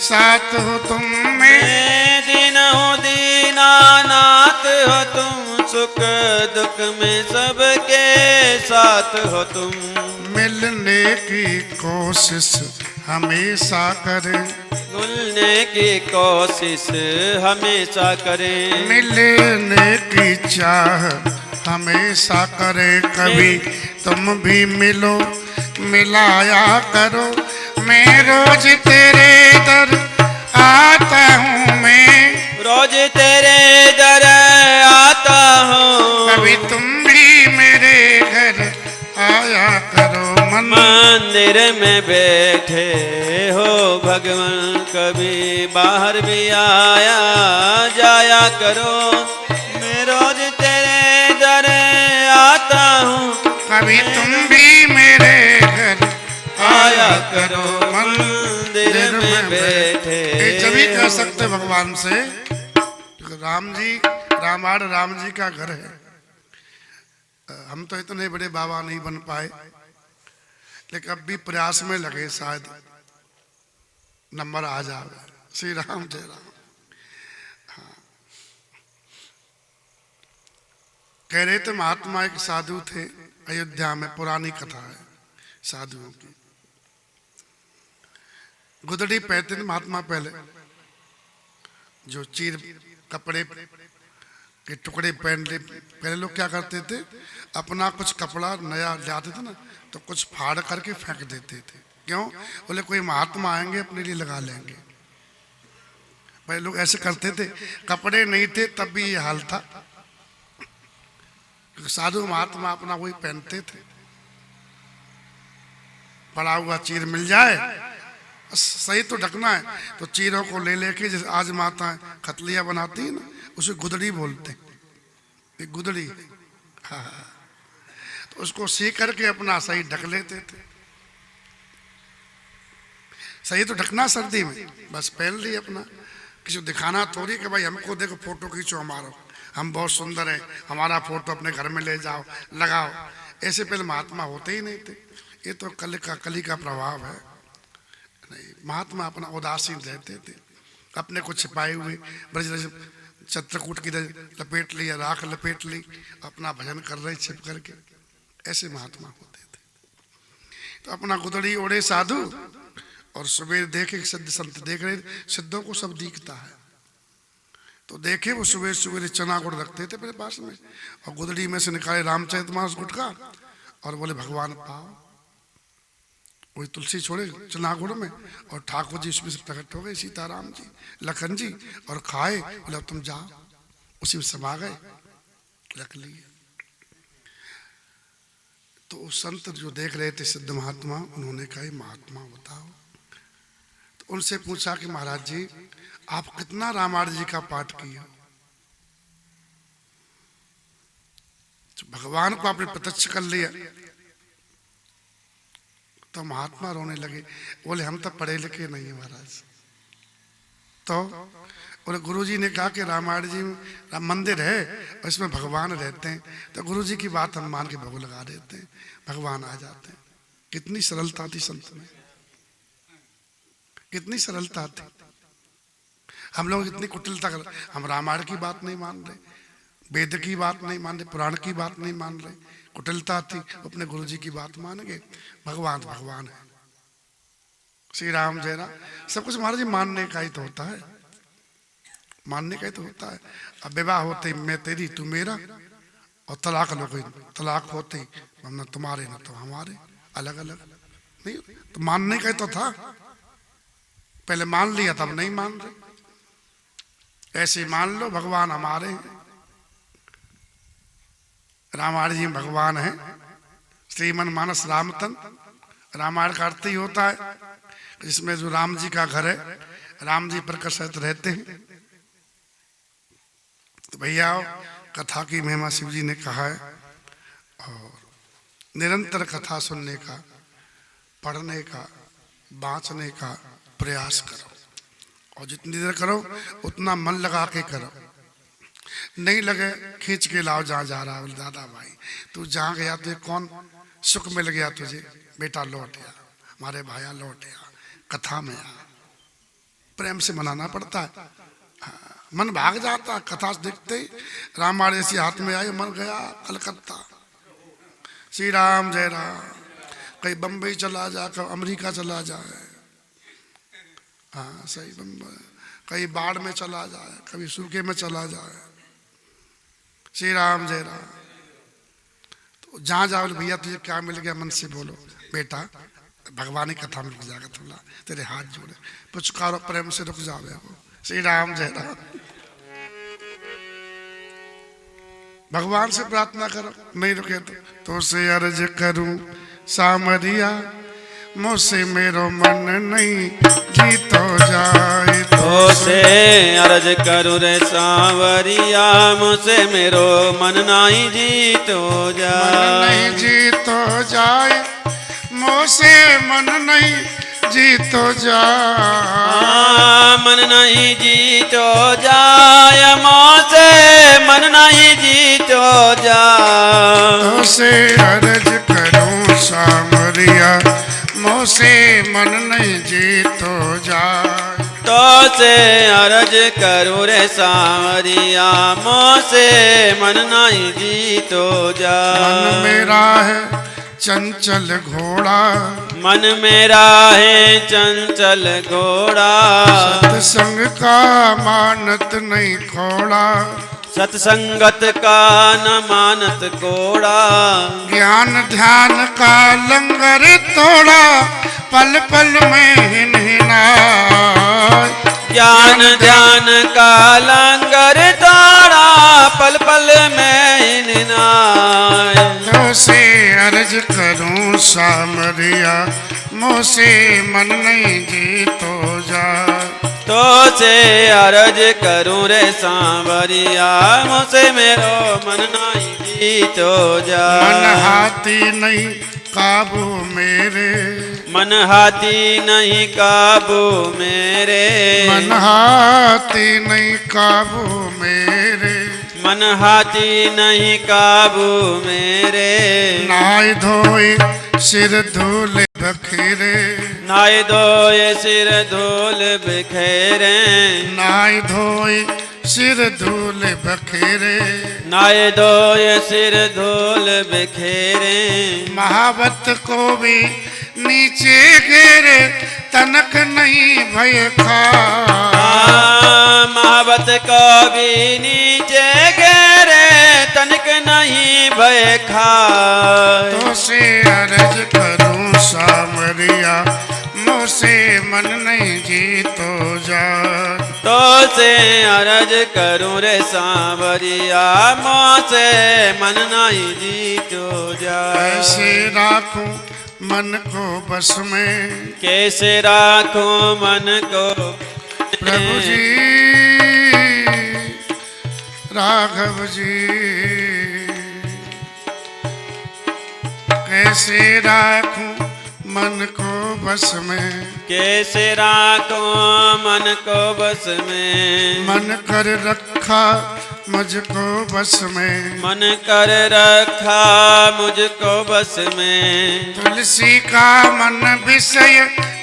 साथ हो तुम। मैं दीन हूँ दीना नाथ हो तुम, सुख दुख में सबके साथ हो तुम। मिलने की कोशिश हमेशा करें, मिलने की कोशिश हमेशा करें। मिलने की चाह हमेशा करें। कभी तुम भी मिलो मिलाया करो। मैं रोज तेरे दर आता हूँ, मैं रोज तेरे दर आता हूँ, कभी तुम मंदिर में बैठे हो भगवान, कभी बाहर भी आया जाया करो। मैं रोज तेरे दर आता हूँ, कभी तुम भी मेरे घर आया करो। मंदिर में बैठे जब कह सकते भगवान से, राम जी, रामायण राम जी का घर है। हम तो इतने बड़े बाबा नहीं बन पाए, लेकिन अब भी प्रयास में लगे, शायद नंबर आ जाए। श्री राम जय राम। हाँ। कह रहे थे महात्मा एक साधु थे अयोध्या में, पुरानी कथा है साधुओं की। गुदड़ी पहनते थे महात्मा पहले, जो चीर कपड़े के टुकड़े पहन ले। पहले लोग क्या करते थे, अपना कुछ कपड़ा नया लाते थे ना, तो कुछ फाड़ करके फेंक देते थे। क्यों? बोले कोई महात्मा आएंगे अपने लिए लगा लेंगे। पहले लोग ऐसे करते थे, कपड़े नहीं थे तब भी ये हाल था। साधु महात्मा अपना वही पहनते थे, पड़ा हुआ चीर मिल जाए, सही तो ढकना है, तो चीरों को ले लेके, जैसे आज माताएं खतलियां बनाती है ना, उसे गुदड़ी बोलते, एक गुदड़ी। हाँ, तो उसको सी करके अपना सही ढक लेते थे। सही तो ढकना सर्दी में, बस पहन ली अपना। किसी को दिखाना थोड़ी कि भाई हमको देखो, फोटो खींचो हमारा, हम बहुत सुंदर है, हमारा फोटो अपने घर में ले जाओ लगाओ। ऐसे पहले महात्मा होते ही नहीं थे। ये तो कली का प्रभाव है। नहीं, महात्मा अपना उदासीन रहते थे, अपने को छिपाए हुए ब्रज चित्रकूट की लपेट ली या राख लपेट ली, अपना भजन कर रहे छिप करके। ऐसे महात्मा होते थे। तो अपना गुदड़ी ओढ़े साधु, और सुबह देखे सिद्ध संत देख रहे, सिद्धों को सब दिखता है, तो देखे वो सुबह सुबह चना गुड़ रखते थे मेरे पास में, और गुदड़ी में से निकाले रामचरितमानस गुटका, और बोले भगवान पाओ। वही तुलसी छोड़े चना गुड़ में, और ठाकुर जी उसमें से प्रकट हो गए, सीताराम जी लखन जी, और खाए। बोले तुम जाओ, उसी में समा गए, रख लिए। तो संत जो देख रहे थे सिद्ध महात्मा, उन्होंने कहा महात्मा बताओ। तो उनसे पूछा कि महाराज जी आप कितना रामायण जी का पाठ किए? तो भगवान को आपने प्रत्यक्ष कर लिया। तो महात्मा रोने लगे, बोले हम तो पढ़े लिखे नहीं है महाराज। तो बोले गुरुजी ने कहा कि रामायण जी में मंदिर है और इसमें भगवान रहते हैं, तो गुरुजी की बात हम मान के भोग लगा देते हैं, भगवान आ जाते हैं। कितनी सरलता थी संत में, कितनी सरलता थी। हम लोग इतनी कुटिलता कर, हम रामायण की बात नहीं मान रहे, वेद की बात नहीं मान रहे, पुराण की बात नहीं मान रहे, कुटिलता थी। अपने गुरुजी की बात मान गए, भगवान भगवान है। श्री राम जय राम। सब कुछ महाराज जी मानने का ही तो होता है, मानने का ही तो होता है। अब विवाह होते मैं तेरी तू मेरा, और तलाक लो, कोई तलाक होते न तुम्हारे न तो हमारे, अलग अलग नहीं, तो मानने का ही तो था। पहले मान लिया तब नहीं मान रहे, ऐसे मान लो भगवान हमारे हैं। रामायण जी भगवान है, श्रीमन मानस रामतन। रामायण का अर्थ ही होता है जिसमें जो राम जी का घर है, राम जी प्रकट रहते हैं। तो भैया कथा की महिमा शिव जी ने कहा है, और निरंतर कथा सुनने का, पढ़ने का, बाँचने का प्रयास करो, और जितनी देर करो उतना मन लगा के करो। नहीं लगे खींच के लाओ जहाँ जा रहा है। बोले दादा भाई तू जहाँ गया तुझे कौन सुख मिल गया? तुझे बेटा लौट गया, हमारे भाया लौट गया, कथा में आ, प्रेम से मनाना पड़ता है। हाँ, मन भाग जाता, कथा देखते ही रामायण ऐसी हाथ में आई, मन गया कलकत्ता। श्री राम जय राम। कहीं बम्बई चला जा, कहीं अमेरिका चला जाए, हाँ सही बम्बई, कहीं बाढ़ में चला जाए, कभी सूखे में चला जाए। श्री राम जय राम। तो जहाँ जाओ भैया तुझे क्या मिल गया, मन से बोलो बेटा भगवान की कथा में रुक जाएगा, थोड़ा तेरे हाथ जोड़े पुचकारो प्रेम से रुक जाओगे। श्री राम जय राम। भगवान से प्रार्थना करो, नहीं रुके तो से अर्ज करूं सामरिया मुझसे मेरो मन नहीं जीतो जाए। तो से अर्ज करूँ रे सांवरिया, मुझसे मेरो मन नहीं जीतो मन नहीं जाए। जीतो जाए, मुझसे मन नहीं जीतो जाए। मन नहीं जीतो जाए, मुझसे मन नहीं जीतो जाए। तो से अर्ज करूं सामरिया, मुझसे मन नहीं जीतो जाए। तो से अर्ज करूँ रे सांवरिया, मुझसे मन नहीं जीतो मन जाए। मेरा है चंचल घोड़ा, मन मेरा है चंचल घोड़ा, सत्संग का मानत नहीं खोड़ा। सत्संगत का न मानत कोड़ा। ज्ञान ध्यान का लंगर तोड़ा, पल पल में हिन हिनाए। ज्ञान ध्यान का लंगर तोड़ा, पल पल में हिनाए। तो से अर्ज करूं सामरिया, मुझसे मन नहीं जीतो जाए। तो से अर्ज करूँ रे सांवरिया, मुझसे मेरो मन नहीं जीतो जाए। मन हाथी नहीं काबू मेरे, मन हाथी नहीं काबू मेरे। मन हाथी नहीं काबू मेरे। मन हाथी नहीं काबू मेरे। नाय धोए सिर धूल बखेरे, नाय धोए सिर धूल बिखेरे। नाय धोए सिर धूल बखेरे। नाय धोए सिर धूल बिखेरे। महावत को भी नीचे गिरे, तनक नहीं भय खा। महावत को भी नीचे गिरे, तनिक नहीं भय खाए। तो से अर्ज करूं सामरिया, मुझसे मन नहीं जीतो जाए। तो से अर्ज करूँ रे सांवरिया, मुझसे मन नहीं जीतो जाए। ऐसे राखूं मन को बस में, कैसे राखूं मन को प्रभु जी राघव जी। कैसे राखूं मन को बस में, कैसे राखूं मन को बस में। मन कर रखा मुझको बस में। मन कर रखा मुझको बस में। तुलसी का मन विषय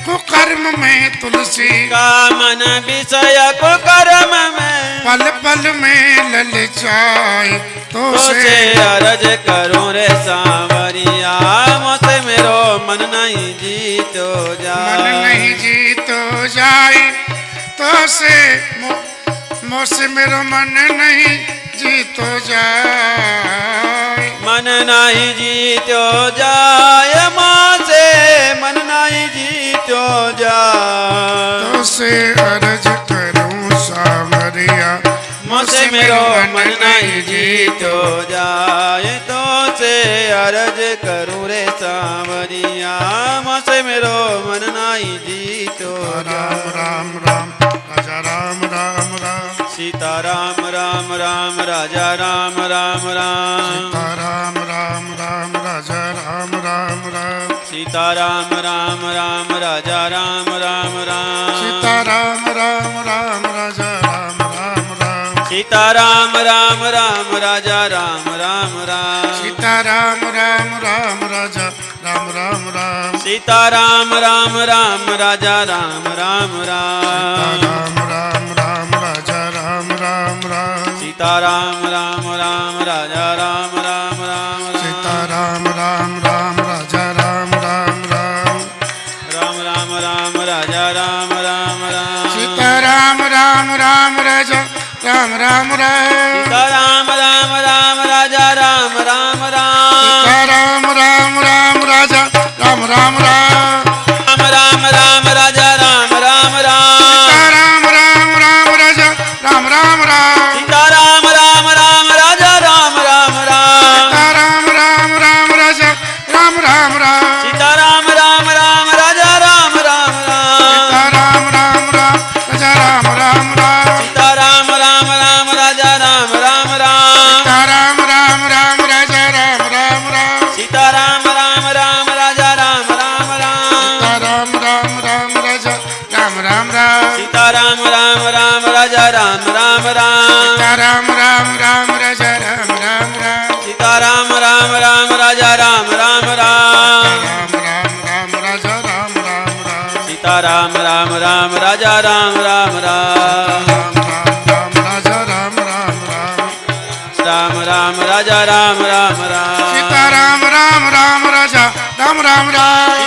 कुकर्म में, तुलसी का मन विषय को कर्म में। पल पल में ललचाए। तो से अर्ज करूँ रे सांवरिया, मुझसे मेरो मन नहीं जीतो जाए। मन नहीं जीतो जाए। तो से मुझसे मेरो मन नहीं जीतो जाए। मन नहीं जीतो जाए, मुझसे मन नहीं जीतो जाए। तो से अर्ज करूं सामरिया, मुझसे मेरो मन नहीं जीतो जाए। तो से अर्ज करूँ रे सांवरिया, मुझसे मेरो मन नहीं जीतो राम जाए। राम राम राजा राम राम राम। सीता राम राम राम राजा राम राम राम। सीता राम राम राम राजा राम राम राम। सीता राम राम राम राजा राम राम राम। सीता राम राम राम राजा राम राम राम। सीता राम राम राम राजा राम राम राम। सीता राम राम राम राजा राम राम राम। सीता राम राम राम राजा राम राम राम। राम राम राम राजा राम राम राम। सीता राम राम राम राजा राम राम राम। सीता राम राम राम राजा राम राम राम। राम राम राम राजा राम राम राम। सीता राम राम राम राजा राम राम राम। सीता राम राम राम राजा राम राम राम। सीता राम राम राम राजा राम राम राम। राम राम राम राजा राम राम राम। सीता राम राम राम राजा राम राम राम। सीता राम राम राम राजा राम राम राम। सीता राम राम राम राजा राम राम राम। सीता राम राम राम राम राम राजा राम राम राम राम राम राम राजा राम राम राम राम राम राजा राम राम राम सीता राम राम राम राजा राम राम राम